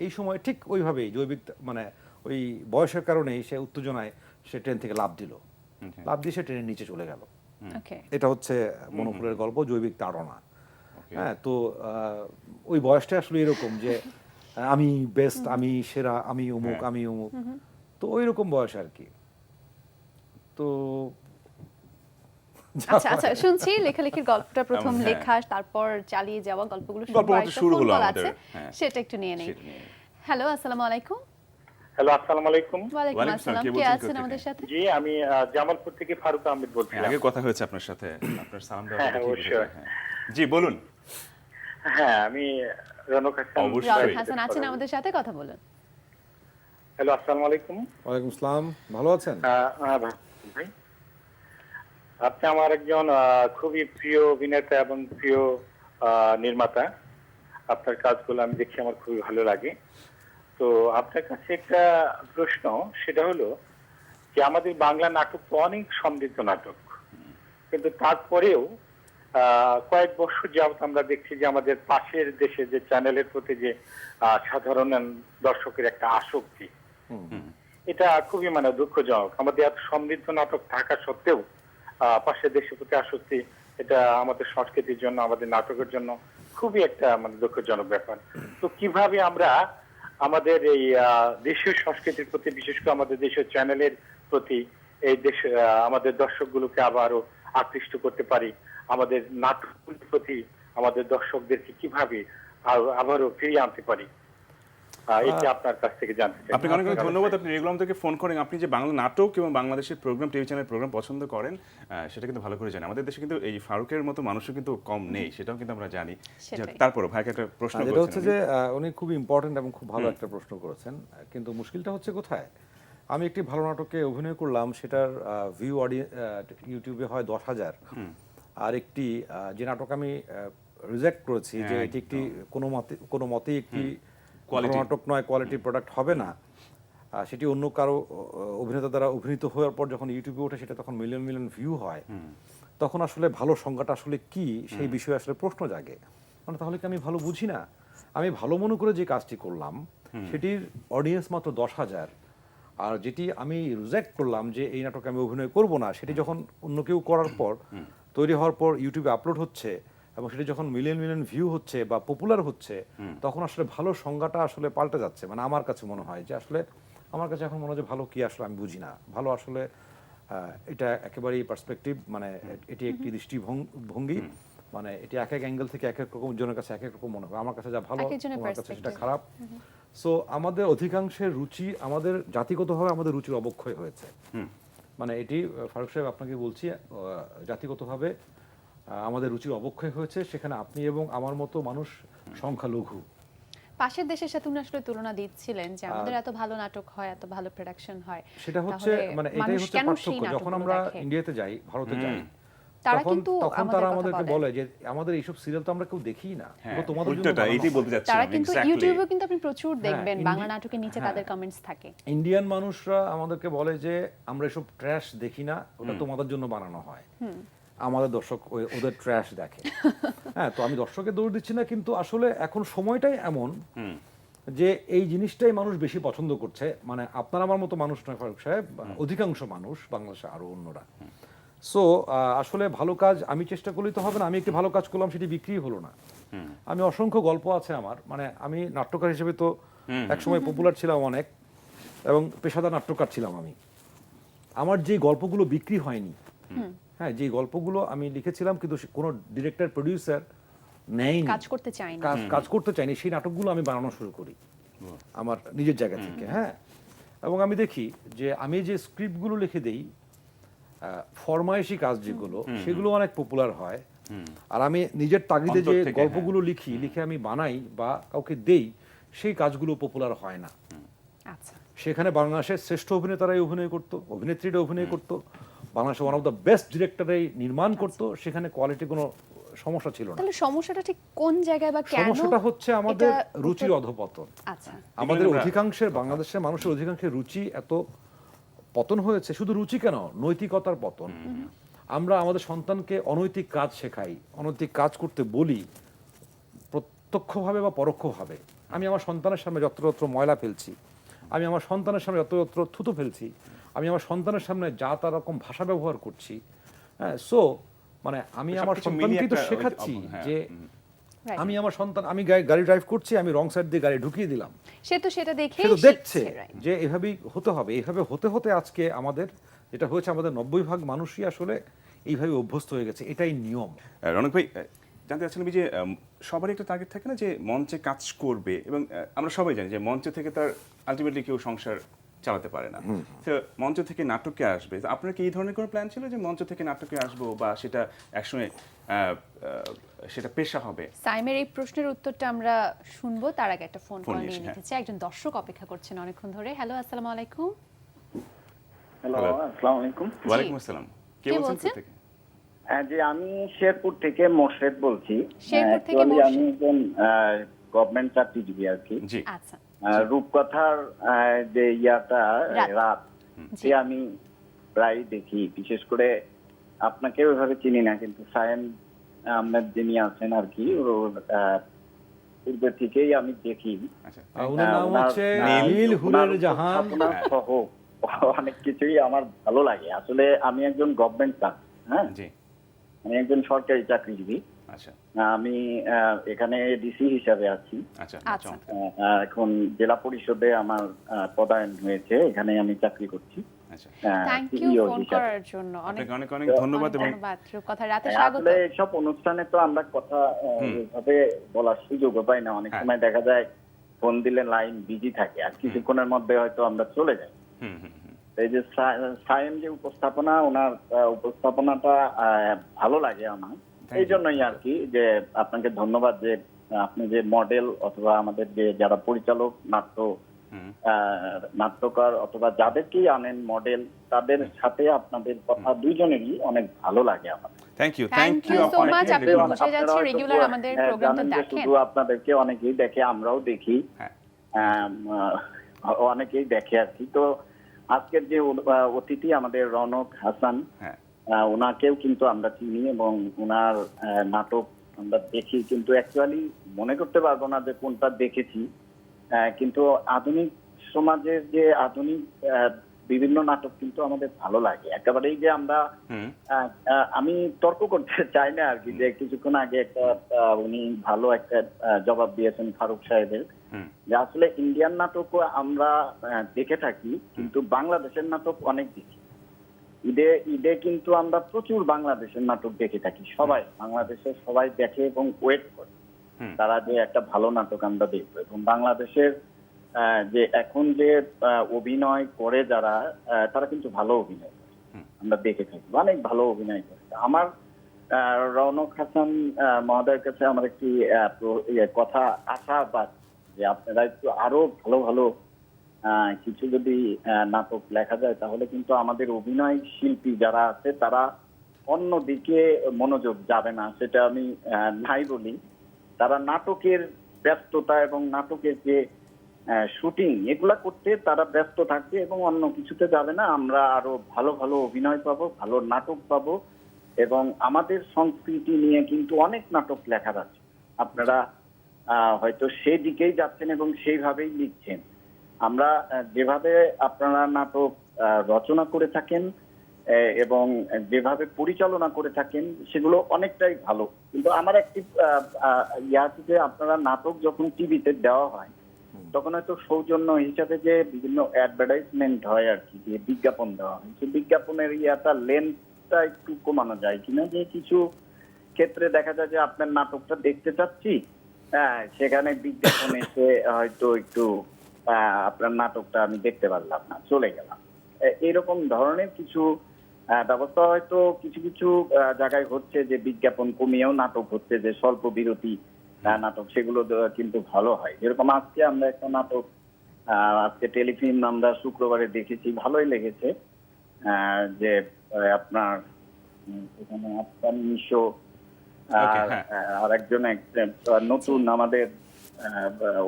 এই সময় ঠিক ওইভাবেই জৈবিক মানে ওই বয়সের কারণেই সে উত্তেজনায় সে ট্রেন থেকে লাফ দিল, Okay. লাফ দিয়ে সে ট্রেনের নিচে চলে গেল। ওকে, এটা হচ্ছে মনোপুরের গল্প, জৈবিক তাড়না। Okay. হ্যাঁ, তো ওই বয়সটা আসলে এরকম যে আমি বেস্ট, আমি সেরা, আমি অমুক, আমি অমুক, তো ওই রকম বয়স আর কি। তো আচ্ছা আচ্ছা, শুনছি লেখালেখির গল্পটা প্রথম হ্যাঁ। লেখা, তারপর চালিয়ে যাওয়া, গল্পগুলো গল্প মাত্র শুরু হলো আমাদের, আছে, হ্যাঁ। সেটা একটু নিয়ে নেই। সেটা নিয়ে। হ্যালো, আসসালামু আলাইকুম। হ্যালো, আসসালামু আলাইকুম। ওয়ালাইকুম ওয়ালাইকুম আসসালাম, আসসালাম, কে কে বলছেন আছেন কোথা আমাদের থেকে? সাথে? জি, আমি জামালপুর থেকে ফারুক আহমেদ হ্যাঁ, বলছিলাম। আগে কথা হয়েছে আপনার সাথে, আপনার সালামটা হ্যাঁ, আমাকে ঠিক অবশ্যই। বুঝেছে, হ্যাঁ। জি বলুন। হ্যাঁ, আমি রনক হাসান। অবশ্যই। রাউল সেই। হাসান আছেন আমাদের সাথে, কথা বলুন। হ্যালো, আসসালামু আলাইকুম। ওয়ালাইকুম আসসালাম, ভালো আছেন? ভাই, আপনি আমার একজন খুবই প্রিয় অভিনেতা এবং প্রিয় নির্মাতা। আপনার কাজগুলো আমি দেখি, আমার খুবই ভালো লাগে। তো আপনার কাছে একটা প্রশ্ন, সেটা হলো যে আমাদের বাংলা নাটক তো অনেক সমৃদ্ধ নাটক, কিন্তু তারপরেও কয়েক বছর যাবত আমরা দেখছি যে আমাদের পাশের দেশে যে চ্যানেলের প্রতি যে সাধারণ দর্শকের একটা আসক্তি, এটা খুবই মানে দুঃখজনক। আমাদের এত সমৃদ্ধ নাটক থাকা সত্ত্বেও পাশের দেশের প্রতি আসক্তি, এটা আমাদের সংস্কৃতির জন্য, আমাদের নাটকের জন্য খুবই একটা মানে দুঃখজনক ব্যাপার। তো কিভাবে আমরা আমাদের এই দেশীয় সংস্কৃতির প্রতি, বিশেষ করে আমাদের দেশীয় চ্যানেলের প্রতি, এই দেশ আমাদের দর্শকগুলোকে আবারও আকৃষ্ট করতে পারি, আমাদের নাটকগুলোর প্রতি আমাদের দর্শকদেরকে কিভাবে আবারও ফিরিয়ে আনতে পারি, এটা আপনার কাছ থেকে জানতে চাই। আপনাকে অনেক অনেক ধন্যবাদ, আপনি রেগুলার থেকে ফোন করেন। আপনি যে বাংলা নাটক এবং বাংলাদেশের প্রোগ্রাম, টিভি চ্যানেল প্রোগ্রাম পছন্দ করেন, সেটা কিন্তু ভালো করে জানেন। আমাদের দেশে কিন্তু এই ফারুকের মতো মানুষও কিন্তু কম নেই, সেটাও কিন্তু আমরা জানি। সেটাই। তারপরও ভাইকে একটা প্রশ্ন যেটা হচ্ছে করেছেন যে উনি খুব ইম্পর্টেন্ট এবং খুব ভালো একটা প্রশ্ন করেছেন, কিন্তু মুশকিলটা হচ্ছে কোথায়? আমি একটি ভালো নাটকে অভিনয় করলাম, সেটার ভিউ ইউটিউবে হয় 10,000, আর একটি যে নাটক আমি রিজেক্ট করেছি যে হ্যাঁ, এটি একটি কোনো মতেই একটি ভালো Quality। নাটক নয়, কোয়ালিটি প্রোডাক্ট হবে না, সেটি অন্য কারো অভিনেতা দ্বারা অভিনীত হওয়ার পর যখন ইউটিউবে ওঠে, সেটা তখন মিলিয়ন মিলিয়ন ভিউ হয়, তখন আসলে ভালো সংজ্ঞাটা আসলে কি, সেই বিষয়ে আসলে প্রশ্ন জাগে। মানে তাহলে কি আমি ভালো বুঝি না? আমি ভালো মনে করে যে কাজটি করলাম সেটির অডিয়েন্স মাত্র 10,000, আর যেটি আমি রিজেক্ট করলাম যে এই নাটকে আমি অভিনয় করব না, সেটি যখন অন্য কেউ করার পর, তৈরি হওয়ার পর ইউটিউবে আপলোড হচ্ছে এবং সেটি যখন মিলিয়ন মিলিয়ন ভিউ হচ্ছে বা পপুলার হচ্ছে, তখন আসলে ভালো সংজ্ঞাটা আসলে পাল্টে যাচ্ছে। মানে আমার কাছে মনে হয় যে আসলে, আমার কাছে এখন মনে হয় যে ভালো কি আসলে আমি বুঝি না। ভালো আসলে এটা একেবারেই পার্সপেক্টিভ, মানে এটি একটি দৃষ্টিভঙ্গি, মানে এটি এক এক অ্যাঙ্গেল থেকে এক এক রকম জনের কাছে এক এক রকম মনে হবে। আমার কাছে যা ভালো, একেকজনের তোমার কাছে সেটা perspective। খারাপ। সো আমাদের অধিকাংশের রুচি, আমাদের জাতিগতভাবে আমাদের রুচির অবক্ষয় হয়েছে। মানে এটি ফারুক সাহেব আপনাকে বলছি, জাতিগতভাবে আমাদের রুচির অবক্ষয় হয়েছে, সেখানে আপনি এবং আমার মতো মানুষ সংখ্যালঘু। পাশের দেশের সাথে উনি আসলে তুলনা দিচ্ছিলেন যে আমাদের এত ভালো নাটক হয়, এত ভালো প্রোডাকশন হয়, সেটা হচ্ছে তাহলে মানে এটাই মানুষ হচ্ছে কেন সেই পার্থক্য। যখন নাটকগুলো আমরা দেখে? ইন্ডিয়াতে যাই, ভারতে যাই, তারা তখন কিন্তু তখন আমাদের তারা কথা আমাদেরকে বলে। বলে যে আমাদের এইসব সিরিয়াল তো আমরা কেউ দেখিই না, হ্যাঁ, এগুলো তোমাদের জন্য উল্টোটা বানানো এটাই হয়। বলতে যাচ্ছি তারা আমি, কিন্তু exactly. ইউটিউবেও কিন্তু আপনি প্রচুর দেখবেন হ্যাঁ, বাংলা নাটকের নিচে হ্যাঁ। তাদের কমেন্টস থাকে। ইন্ডিয়ান মানুষরা আমাদেরকে বলে যে আমরা এসব ট্র্যাশ দেখি না, ওটা তোমাদের জন্য বানানো হয়। আমাদের দর্শক ওদের ট্র্যাশ দেখে। হ্যাঁ, তো আমি দর্শকের দৌড় দিচ্ছি না, কিন্তু আসলে এখন সময়টাই এমন যে এই জিনিসটাই মানুষ বেশি পছন্দ করছে। মানে আপনার আমার মতো মানুষ নয় ফারুক সাহেব, অধিকাংশ মানুষ বাংলাদেশে আরো অন্যরা। সো আসলে ভালো কাজ আমি চেষ্টা করলেই তো হবে না। আমি একটি ভালো কাজ করলাম, সেটি বিক্রি হলো না। আমি অসংখ্য গল্প আছে আমার, মানে আমি নাট্যকার হিসেবে তো একসময় পপুলার ছিলাম অনেক, এবং পেশাদার নাট্যকার ছিলাম আমি। আমার যে গল্পগুলো বিক্রি হয়নি, হ্যাঁ, যে গল্পগুলো আমি লিখেছিলাম কিন্তু কোনো ডিরেক্টর প্রডিউসার নেয়নি, কাজ করতে চাই না। কাজ করতে চাইনি, সেই নাটকগুলো আমি বানানো শুরু করি আমার নিজের জায়গা থেকে। হ্যাঁ, এবং আমি দেখি যে আমি যে স্ক্রিপ্টগুলো লিখে দেই, ফরমায়েশি কাজ যেগুলো, সেগুলো অনেক পপুলার হয়। আর আমি নিজের তাগিদে অন্তর যে থেকে, গল্পগুলো লিখে আমি বানাই বা কাউকে দেই, সেই কাজগুলো পপুলার হয় না। আচ্ছা, সেখানে বাংলাদেশের শ্রেষ্ঠ অভিনেতারাই অভিনয় করতো, অভিনেত্রীরা অভিনয় করতো, বাংলাদেশের ওয়ান অফ দ্য বেস্ট ডিরেক্টরেই নির্মাণ করতো, সেখানে কোয়ালিটি কোনো সমস্যা ছিল না। তাহলে সমস্যাটা ঠিক কোন জায়গায় বা কেন? সমস্যাটা হচ্ছে আমাদের এটা রুচির অধপতন। আচ্ছা, আমাদের আমরা- অধিকাংশের, বাংলাদেশের মানুষের অধিকাংশের রুচি এত পতন হয়েছে। শুধু রুচি কেন, নৈতিকতার পতন। আমরা আমাদের সন্তানকে অনৈতিক কাজ শেখাই, অনৈতিক কাজ করতে বলি, প্রত্যক্ষভাবে বা পরোক্ষভাবে। আমি আমার সন্তানের সামনে যত্রতত্র ময়লা ফেলছি, আমি আমার সন্তানের সামনে যত্রতত্র থুতু ফেলছি, আমি আমার সন্তানের সামনে যা তার রকম ভাষা ব্যবহার করছি। হ্যাঁ, সো মানে আমি আমার সবকিছু সন্তানকে মিলিয়ে তো একটা শেখাচ্ছি হ্যাঁ, যে right. আমি আমার সন্তান, আমি গাড়ি ড্রাইভ করছি, আমি রং সাইড দিয়ে গাড়ি ঢুকিয়ে দিলাম, সে তো সেটা দেখে সে তো দেখছে right? যে এভাবেই হতে হবে। এইভাবে হতে হতে আজকে আমাদের যেটা হয়েছে, আমাদের 90% মানুষই আসলে এইভাবে অভ্যস্ত হয়ে গেছে, এটাই নিয়ম। রনক ভাই, জানতে চাচ্ছিলাম যে সবারই একটা টার্গেট থাকে না যে মঞ্চে কাজ করবে, এবং আমরা সবাই জানি যে মঞ্চ থেকে তার আলটিমেটলি কেউ সংসার চালাতে পারে না। তো মঞ্চ থেকে নাটকে আসবে, তো আপনার কি এই ধরনের কোনো প্ল্যান ছিল যে মঞ্চ থেকে নাটকে আসবো, বা সেটা একসময় সেটা পেশা হবে? সাইমের এই প্রশ্নের উত্তরটা আমরা শুনবো, তার আগে একটা ফোন ফোন কল নিয়ে নিয়ে এসে, নিতেছি। একজন দর্শক অপেক্ষা করছেন অনেকক্ষণ ধরে। হ্যালো, আসসালামু আলাইকুম। Hello, Hello. আসসালামু আলাইকুম। ওয়ালাইকুম আসসালাম। কে কে বলছেন বলছেন? থেকে? জি, আমি শেরপুর থেকে মোর্শেদ বলছি। শেরপুর থেকে Actually মোর্শেদ। আমি একজন গভর্নমেন্ট চাকরিজীবী আর কি। জি। আচ্ছা, রূপকথার যে ইয়াটা রাত। রাত, জি। সে আমি প্রায় দেখি। বিশেষ করে আপনাকে ওইভাবে চিনি না, কিন্তু সায়েম আহমেদ যিনি আছেন আর কি, ওর পূর্বে থেকেই আমি দেখি। আচ্ছা, ওনার নাম ওনার- হচ্ছে ওনার নীল হুরের জাহান। উপস্থাপনা সহ অনেক কিছুই আমার ভালো লাগে। আসলে আমি একজন গভর্নমেন্ট চাকরি, হ্যাঁ, জি, আমি একজন সরকারি চাকরিজীবী। আচ্ছা, আমি এখানে ডিসি হিসাবে আছি। আচ্ছা, আচ্ছা। চমৎকার। এখন জেলা পরিষদে আমার পদায়ন হয়েছে, এখানে আমি চাকরি করছি আচ্ছা, থ্যাংক ইউ CEO ফোন হিসাবে। করার জন্য। অনেক আপনাকে অনেক অনেক ধন্যবাদ। এবং ধন্যবাদ। কথা রাতে স্বাগত। আসলে এইসব অনুষ্ঠানে তো আমরা কথা এভাবে বলার সুযোগও পাই না। অনেক হ্যাঁ। সময় দেখা যায় ফোন দিলে লাইন বিজি থাকে, আর কিছুক্ষণের মধ্যে হয়তো আমরা চলে যাই। হুম হুম হুম, এই যে সায়েম যে উপস্থাপনা, ওনার উপস্থাপনাটা ভালো লাগে আমার। Thank এই you. জন্যই আর কি যে আপনাকে ধন্যবাদ যে আপনি যে মডেল অথবা আমাদের যে যারা পরিচালক, হুম। নাট্যকার অথবা যাদেরকেই আনেন মডেল, তাদের সাথে আপনাদের কথা দুইজনেরই অনেক ভালো লাগে আমার। Thank you, Thank thank you. you so much. আপনি আপনারা বুঝে যাচ্ছি হয়তো রেগুলার আমাদের প্রোগ্রামটা জানেন যে দেখেন। শুধু আপনাদেরকে অনেকেই দেখে, আমরাও দেখি, হ্যাঁ, অনেকেই দেখে আর কি। তো আজকের যে অতিথি আমাদের রনক হাসান, হ্যাঁ, ওনাকেও কিন্তু আমরা চিনি এবং ওনার নাটক আমরা দেখি, কিন্তু অ্যাকচুয়ালি মনে করতে পারবো না যে কোনটা দেখেছি। কিন্তু আধুনিক সমাজের যে আধুনিক বিভিন্ন নাটক কিন্তু আমাদের ভালো লাগে একেবারেই। যে আমরা হুম, আমি তর্ক করতে চাই না আর কি, যে কিছুক্ষণ আগে একটা উনি ভালো একটা জবাব দিয়েছেন ফারুক সাহেবের, হুম, যে আসলে ইন্ডিয়ান নাটকও আমরা দেখে থাকি, কিন্তু বাংলাদেশের নাটক অনেক দেখি। ঈদে কিন্তু আমরা প্রচুর বাংলাদেশের নাটক দেখে থাকি। সবাই বাংলাদেশের সবাই দেখে এবং ওয়েট করে হুম। তারা যে একটা ভালো নাটক আমরা দেখবো। এবং বাংলাদেশের যে এখন যে অভিনয় করে যারা, তারা কিন্তু ভালো অভিনয় করে। আমরা দেখে থাকি, অনেক ভালো অভিনয় করে। আমার রওনক হাসান মহোদয়ের কাছে আমার একটি কথা আশাবাদ যে আপনারা একটু আরো ভালো ভালো কিছু যদি নাটক লেখা যায়, তাহলে কিন্তু আমাদের অভিনয় শিল্পী যারা আছে তারা অন্যদিকে মনোযোগ যাবে না, সেটা আমি নাই বলি। তারা নাটকের ব্যস্ততা এবং নাটকের যে শুটিং এগুলা করতে তারা ব্যস্ত থাকবে এবং অন্য কিছুতে যাবে না। আমরা আরো ভালো ভালো অভিনয় পাবো, ভালো নাটক পাবো এবং আমাদের সংস্কৃতি নিয়ে কিন্তু অনেক নাটক লেখা আছে। আপনারা হয়তো সেই দিকেই যাচ্ছেন এবং সেইভাবেই লিখছেন। আমরা যেভাবে আপনারা নাটক রচনা করে থাকেন এবং যেভাবে পরিচালনা করে থাকেন সেগুলো অনেকটাই ভালো। কিন্তু আমার একটি আছে যে আপনারা নাটক যখন টিভিতে দেওয়া হয় তখন হয়তো সৌজন্য হিসাবে যে বিভিন্ন অ্যাডভার্টাইজমেন্ট হয় আর কি, যে বিজ্ঞাপন দেওয়া হয়, সেই বিজ্ঞাপনের লেন্থটা একটু কমানো যায় কিনা। যে কিছু ক্ষেত্রে দেখা যায় যে আপনার নাটকটা দেখতে চাচ্ছি, সেখানে বিজ্ঞাপন এসে হয়তো একটু আপনার নাটকটা আমি দেখতে পারলাম না, চলে গেলাম। এরকম ধরনের কিছু ব্যবস্থা হয়তো কিছু কিছু জায়গায় হচ্ছে, যে বিজ্ঞাপন কমিয়েও নাটক হচ্ছে, যে স্বল্প বিরতি নাটক, সেগুলো কিন্তু ভালো হয়। যেরকম আজকে আমরা একটা নাটক, আজকে টেলিফিল্ম আমরা শুক্রবারে দেখেছি, ভালোই লেগেছে। যে আপনার এখানে আফগান মিশো আর একজন নতুন আমাদের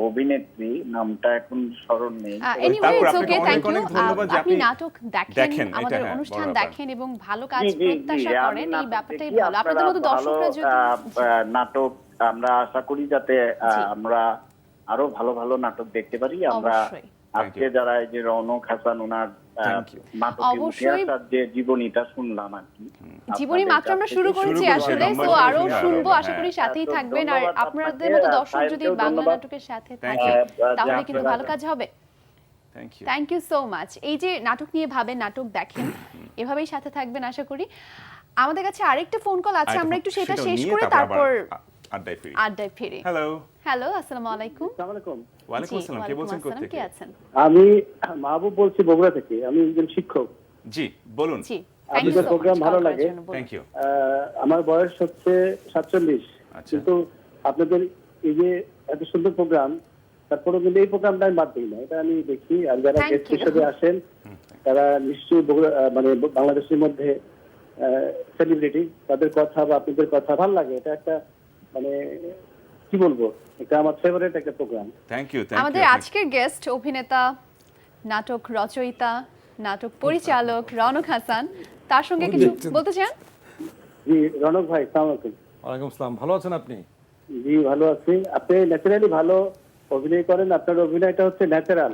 অভিনেত্রী, নামটা এখন স্মরণ নেই। এনিওয়ে তারপর ইটস আপনাকে ওকে, থ্যাংক অনেক ইউ। অনেক ধন্যবাদ যে আপনি আপনি নাটক দেখেন, দেখেন, এটা আমাদের হ্যাঁ, অনুষ্ঠান বড় ব্যাপার। দেখেন এবং ভালো কাজ জি, জি, প্রত্যাশা জি, করেন, আমি এই নাটক ব্যাপারটাই দেখি, ভালো। আপনাদের মতো আপনারা দর্শকরা ভালো, যদি নাটক আমরা আশা করি যাতে আমরা আরো ভালো ভালো নাটক দেখতে পারি। আমরা অবশ্যই। আজকে যারা এই যে রওনক হাসান ওনার Thank you. নাটকে উঠে অবশ্যই। আসার যে জীবনীটা শুনলাম আর কি, জীবনী আপনাদের মাত্র আমরা কাছ শুরু থেকে করেছি শুরু আসলে, করেছি, তো লম্বা আরো সময় শুনবো, আরো, আশা করি হ্যাঁ। সাথেই তো থাকবেন। আর ধন্যবাদ আপনাদের আপনাকে, মতো দর্শক যদি সাহেবকেও বাংলা ধন্যবাদ। নাটকের সাথে Thank থাকে you. তাহলে যে কিন্তু আপনারা- ভালো কাজ হবে। Thank you. Thank you so much. এই যে নাটক নিয়ে ভাবেন, নাটক দেখেন, এভাবেই সাথে থাকবেন আশা করি। আমাদের কাছে আরেকটা ফোন কল আছে, আমরা একটু সেটা শেষ করে তারপর আড্ডায় ফিরি। আড্ডায় ফিরি। হ্যালো, হ্যালো, আসসালামু আলাইকুম। ওয়ালাইকুম জি, আসসালাম, কে ওয়ালাইকুম বলছেন আসসালাম, কোথা কে থেকে? আছেন? আমি মাহবুব বলছি বগুড়া থেকে। আমি একজন শিক্ষক। জি বলুন। জি, থ্যাংক ইউ আপনাদের সো প্রোগ্রাম মাচ। ভালো লাগে। Thank you. আমার বয়স হচ্ছে 47, আচ্ছা। কিন্তু আপনাদের এই যে এত সুন্দর প্রোগ্রাম, তারপরেও কিন্তু এই প্রোগ্রামটা আমি বাদ দিই না, এটা আমি দেখি। আর যারা Thank গেস্ট you. হিসেবে আসেন তারা নিশ্চয়ই বগুড়া মানে বাংলাদেশের মধ্যে সেলিব্রিটি, তাদের কথা বা আপনাদের কথা ভালো লাগে। এটা একটা মানে কি বলবো, এটা আমার ফেভারিট একটা program. Thank you, thank you. আমাদের আজকের গেস্ট অভিনেতা, নাটক রচয়িতা, নাটক পরিচালক রওনক হাসান। তার সঙ্গে কিছু বলতে চান? জি রনক ভাই, সালাম আলাইকুম। ওয়ালাইকুম আসসালাম, ভালো আছেন আপনি? জি ভালো আছি। আপনি ন্যাচারালি ভালো অভিনয় করেন, আপনার অভিনয়টা হচ্ছে ন্যাচারাল।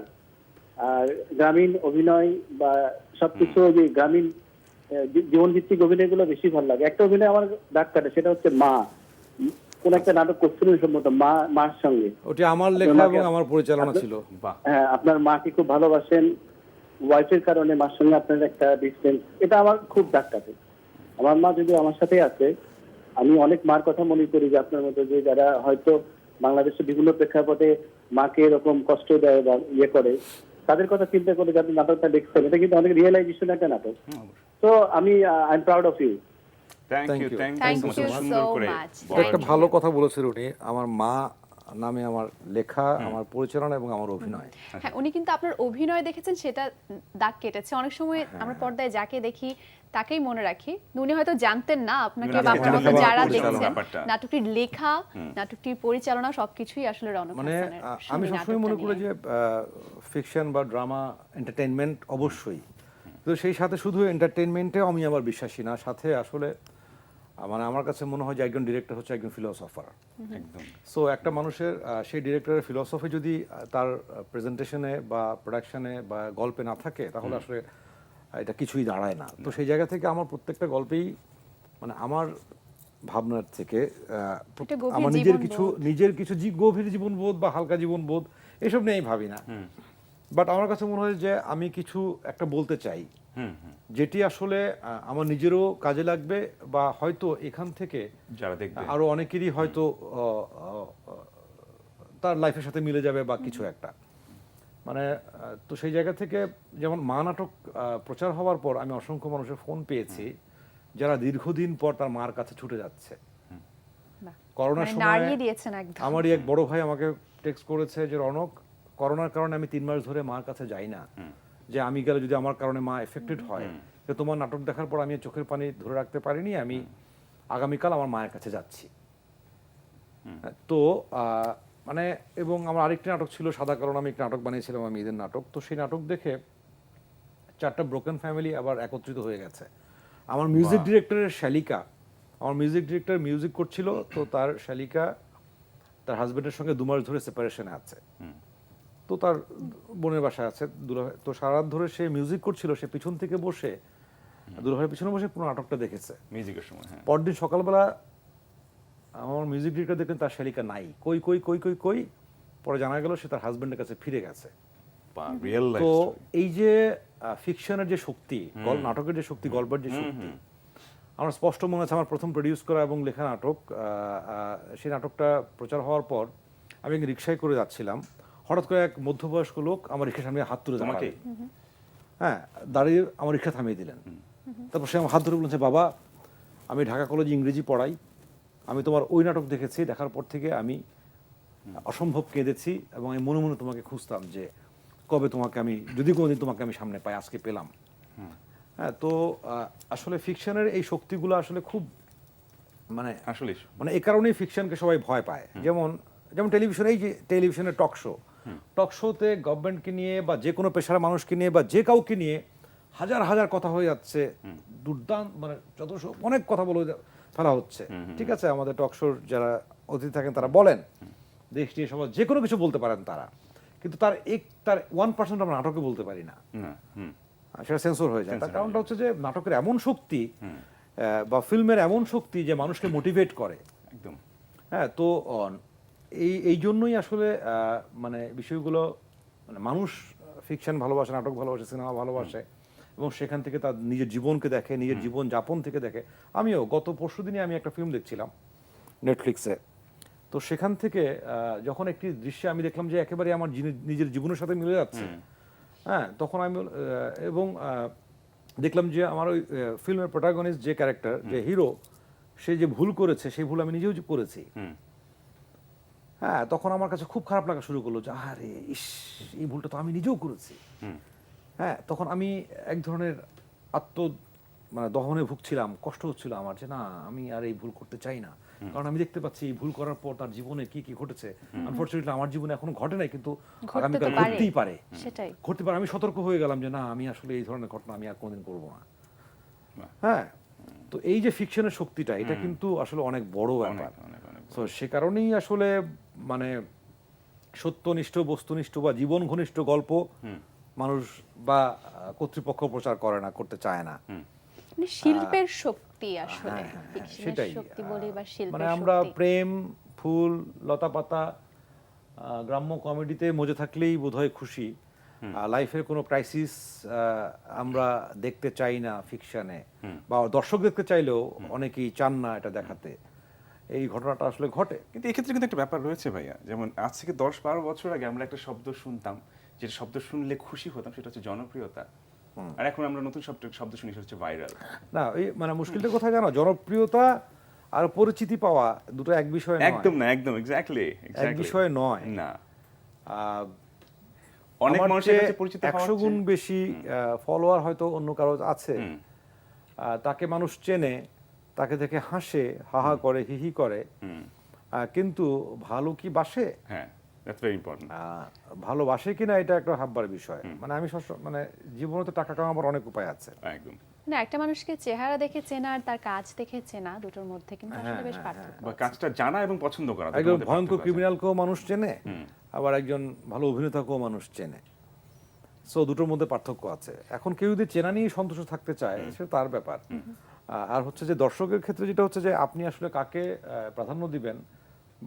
আর গ্রামীণ অভিনয় বা সবকিছু যে গ্রামীণ জীবন ভিত্তিক অভিনয়গুলো বেশি ভালো লাগে। একটা অভিনয় আমার ডাক কাটে, সেটা হচ্ছে মা। কোন একটা নাটক করছিলেন সম্ভবত মার সঙ্গে। ওটি আমার লেখা এবং আমার পরিচালনা ছিল। বাহ, হ্যাঁ, আপনার মাকে খুব ভালোবাসেন, ওয়াইফের কারণে মার সঙ্গে আপনার একটা ডিস্টেন্স, এটা আমার খুব ডাক কাটে। আমার মা যদি আমার সাথে আছে, আমি অনেক মার কথা মনে করি যে আপনার মতো যে যারা হয়তো বাংলাদেশের বিভিন্ন প্রেক্ষাপটে মাকে এরকম কষ্ট দেয় বা ইয়ে করে, তাদের কথা চিন্তা করে যে আপনি নাটকটা দেখছেন, এটা কিন্তু অনেক রিয়েলাইজেশন একটা নাটক। তো আমি I am proud of you. Thank you, thank Thank you you সুন্দর so করে much. বলার একটা জন্য। ভালো কথা বলেছেন উনি, আমার মা নামে আমার লেখা, আমার পরিচালনা এবং আমার অভিনয়। হ্যাঁ, উনি কিন্তু আপনার অভিনয় দেখেছেন, সেটা দাগ কেটেছে। অনেক সময় আমরা পর্দায় যাকে দেখি তাকেই মনে রাখি। উনি হয়তো জানতেন না আপনাকে, উনি বা আজকে আপনার মতো জানতে যারা পারবেন দেখছেন ব্যাপারটা। নাটকটির লেখা, নাটকটির পরিচালনা সবকিছুই আসলে রওনক মানে হাসানের আমি সঙ্গে সবসময় মনে নাটকটা করি নিয়ে। যে ফিকশন বা ড্রামা এন্টারটেইনমেন্ট অবশ্যই, তো সেই সাথে শুধু এন্টারটেইনমেন্টেও আমি আবার বিশ্বাসী না, সাথে আসলে মানে আমার কাছে মনে হয় যে একজন ডিরেক্টর হচ্ছে একজন ফিলোসফার। একদম। সো একটা মানুষের সেই ডিরেক্টরের ফিলোসফি যদি তার প্রেজেন্টেশনে বা প্রোডাকশনে বা গল্পে না থাকে, তাহলে আসলে এটা কিছুই দাঁড়ায় না। তো সেই জায়গা থেকে আমার প্রত্যেকটা গল্পেই মানে আমার ভাবনার থেকে একটা গভীর আমার জীবনবোধ। নিজের কিছু গভীর জীবনবোধ বা হালকা জীবনবোধ এসব নিয়ে আমি ভাবি না। বাট আমার কাছে মনে হয় যে আমি কিছু একটা বলতে চাই, যেটি আসলে আমার নিজেরও কাজে লাগবে, বা হয়তো এখান থেকে যারা দেখবে আরো অনেকেরই হয়তো তার লাইফের সাথে মিলে যাবে বা কিছু একটা। মানে তো সেই জায়গা থেকে যেমন মা নাটক প্রচার হওয়ার পর আমি অসংখ্য মানুষের ফোন পেয়েছি যারা দীর্ঘদিন পর তার মার কাছে ছুটে যাচ্ছে। বাহ। করোনার মানে সময় নাড়িয়ে দিয়েছেন একদম। আমারই এক বড় ভাই আমাকে টেক্সট করেছে যে রনক, করোনার কারণে আমি 3 মাস ধরে মার কাছে যাই না, যে আমি গেলে যদি আমার কারণে মা এফেক্টেড হয়, তো তোমার নাটক দেখার পর আমি চোখের পানি ধরে রাখতে পারিনি, আমি আগামীকাল আমার মায়ের কাছে যাচ্ছি। তো মানে এবং আমার আরেকটি নাটক ছিল সাদা কারণ, আমি একটা নাটক বানিয়েছিলাম, আমি ঈদের নাটক। তো সেই নাটক দেখে 4টা ব্রোকেন ফ্যামিলি আবার একত্রিত হয়ে গেছে। আমার মিউজিক ডিরেক্টরের শালিকা, আমার মিউজিক ডিরেক্টর মিউজিক করছিল, তো তার শালিকা তার হাজবেন্ডের সঙ্গে 2 মাস ধরে সেপারেশনে আছে, তো তার বোনের বাসায় আছে দুলাভাই। তো সারা রাত ধরে সে মিউজিক করছিল, সে পিছন থেকে বসে দুলাভাইয়ের পিছনে বসে পুরো নাটকটা দেখেছে। মিউজিকের সময়, হ্যাঁ। পরদিন সকালবেলা আমার মিউজিক ডিরেক্টর দেখলেন তার শালিকা নাই, কই কই কই কই কই, পরে জানা গেল সে তার হাজবেন্ডের কাছে ফিরে গেছে। রিয়েল লাইফ তো স্টোরি। এই যে ফিকশনের যে শক্তি, নাটকের যে শক্তি, গল্পের যে শক্তি, আমার স্পষ্ট মনে আছে আমার প্রথম প্রডিউস করা এবং লেখা নাটক, সেই নাটকটা প্রচার হওয়ার পর আমি রিক্সায় করে যাচ্ছিলাম, হঠাৎ করে এক মধ্যবয়স্ক লোক আমার রিক্সার সামনে হাত তুলে তোমাকে? দাঁড়ালেন। হ্যাঁ, দাঁড়িয়ে আমার রিক্সা থামিয়ে দিলেন। তারপর সে আমার হাত ধরে বলছে, বাবা আমি ঢাকা কলেজে ইংরেজি পড়াই, আমি তোমার ওই নাটক দেখেছি, দেখার পর থেকে আমি অসম্ভব কেঁদেছি এবং আমি মনে মনে তোমাকে খুঁজতাম যে কবে তোমাকে আমি, যদি কোনোদিন তোমাকে আমি সামনে পাই, আজকে পেলাম। হ্যাঁ, তো আসলে ফিকশনের এই শক্তিগুলো আসলে খুব মানে আসলে মানে এই কারণেই ফিকশনকে সবাই ভয় পায়। যেমন টেলিভিশন, এই যে টেলিভিশনের টক শোতে গভর্নমেন্টকে নিয়ে বা যে কোনো পেশার মানুষকে নিয়ে বা যে কাউকে নিয়ে হাজার হাজার কথা হয়ে যাচ্ছে, দুর্দান্ত মানে যত অনেক কথা বলে ফেলা হচ্ছে। ঠিক আছে, আমাদের টক শোর যারা অতিথি থাকেন তারা বলেন, দেশ নিয়ে সমাজ যে কোনো কিছু বলতে পারেন তারা, কিন্তু তার 1% আমরা নাটকে বলতে পারি না, সেটা সেন্সর হয়ে যায়। তার কারণটা হচ্ছে যে নাটকের এমন শক্তি বা ফিল্মের এমন শক্তি যে মানুষকে মোটিভেট করে একদম। হ্যাঁ, তো এই জন্যই আসলে মানে বিষয়গুলো, মানে মানুষ ফিকশন ভালোবাসে, নাটক ভালোবাসে, সিনেমা ভালোবাসে এবং সেখান থেকে তার নিজের জীবনকে দেখে, নিজের জীবন যাপন থেকে দেখে। আমিও গত পরশুদিনই আমি একটা ফিল্ম দেখছিলাম নেটফ্লিক্সে, তো সেখান থেকে যখন একটি দৃশ্যে আমি দেখলাম যে একেবারে আমার নিজের জীবনের সাথে মিলে যাচ্ছে, হ্যাঁ, তখন আমি এবং দেখলাম যে আমার ওই ফিল্মের প্রোটাগনিস্ট যে ক্যারেক্টার, যে হিরো, সে যে ভুল করেছে সেই ভুল আমি নিজেও করেছি। হ্যাঁ, তখন আমার কাছে খুব খারাপ লাগা শুরু করলো যে আরে ইস, এই ভুলটা তো আমি নিজেও করেছি। হ্যাঁ, তখন আমি এক ধরনের মানে দহনে ভুগছিলাম, কষ্ট হচ্ছিল আমার যে না, আমি আর এই ভুল করতে চাই না, কারণ আমি দেখতে পাচ্ছি এই ভুল করার পর তার জীবনে কি কি ঘটেছে। আনফরচুনেটলি আমার জীবনে এখনো ঘটে নাই, কিন্তু আগামীকাল ঘটতেই পারে, সেটাই ঘটতে পারে। আমি সতর্ক হয়ে গেলাম যে না, আমি আসলে এই ধরনের ঘটনা আমি আর কোনোদিন করবো না। হ্যাঁ, তো এই যে ফিকশনের শক্তিটা, এটা কিন্তু আসলে অনেক বড় ব্যাপার। তো সে কারণেই আসলে মানে সত্যনিষ্ঠ, বস্তুনিষ্ঠ বা জীবন ঘনিষ্ঠ গল্প মানুষ বা কর্তৃপক্ষ প্রচার করে না, করতে চায় না। মানে শিল্পের শক্তি আসলে, হ্যাঁ, ফিকশনের সেটাই। শক্তি বলি বা শিল্পের মানে আমরা শক্তি। প্রেম, ফুল, লতাপাতা, গ্রাম্য কমেডিতে মজে থাকলেই বোধহয় খুশি। লাইফের কোনো ক্রাইসিস আমরা দেখতে চাই না ফিকশনে, বা দর্শক দেখতে চাইলেও অনেকেই চান না এটা দেখাতে। এই ঘটনাটা আসলে ঘটে। কিন্তু এক্ষেত্রে কিন্তু একটা ব্যাপার রয়েছে ভাইয়া, যেমন আজ থেকে 10-12 বছর আগে আমরা একটা শব্দ শুনতাম, যে শব্দ শুনলে খুশি হতাম, সেটা হচ্ছে জনপ্রিয়তা। আর এখন আমরা নতুন শব্দ শুনি, সেটা হচ্ছে ভাইরাল। না, এই মানে মুশকিলটা কোথায় জানো, জনপ্রিয়তা আর পরিচিতি পাওয়া দুটো এক বিষয় নয়। একদম না, একদম এক্স্যাক্টলি এক বিষয় নয় না। আহ, অনেক আমার মানুষের চেয়ে কাছে পরিচিত 100 গুণ বেশি ফলোয়ার হয়তো অন্য কারো আছে, তাকে মানুষ চেনে, তাকে দেখে হাসে, হাহা করে, হিহি করে, কিন্তু ভালো কি বাসে, হ্যাঁ, দ্যাটস ভেরি ইম্পর্টেন্ট। ভালোবাসে কিনা এটা একটা ভাববার বিষয়। মানে আমি মানে জীবনে তো টাকা কামাবার অনেক উপায় আছে। একদম। না, একটা মানুষকে চেহারা দেখে চেনা আর তার কাজ দেখে চেনা, দুটোর মধ্যে কিন্তু আসলে বেশ পার্থক্য বা আছে। কাজটা জানা এবং পছন্দ করা, দুটোর একজন মধ্যে ভয়ঙ্কর পার্থক্য আছে। ক্রিমিনালকেও মানুষ চেনে, আবার একজন ভালো অভিনেতাকেও মানুষ চেনে। সো দুটোর মধ্যে পার্থক্য আছে। এখন কেউ যদি চেনা নিয়ে সন্তুষ্ট থাকতে চায়, সেটা তার ব্যাপার। আর হচ্ছে যে দর্শকের ক্ষেত্রে যেটা হচ্ছে যে আপনি আসলে কাকে প্রাধান্য দিবেন,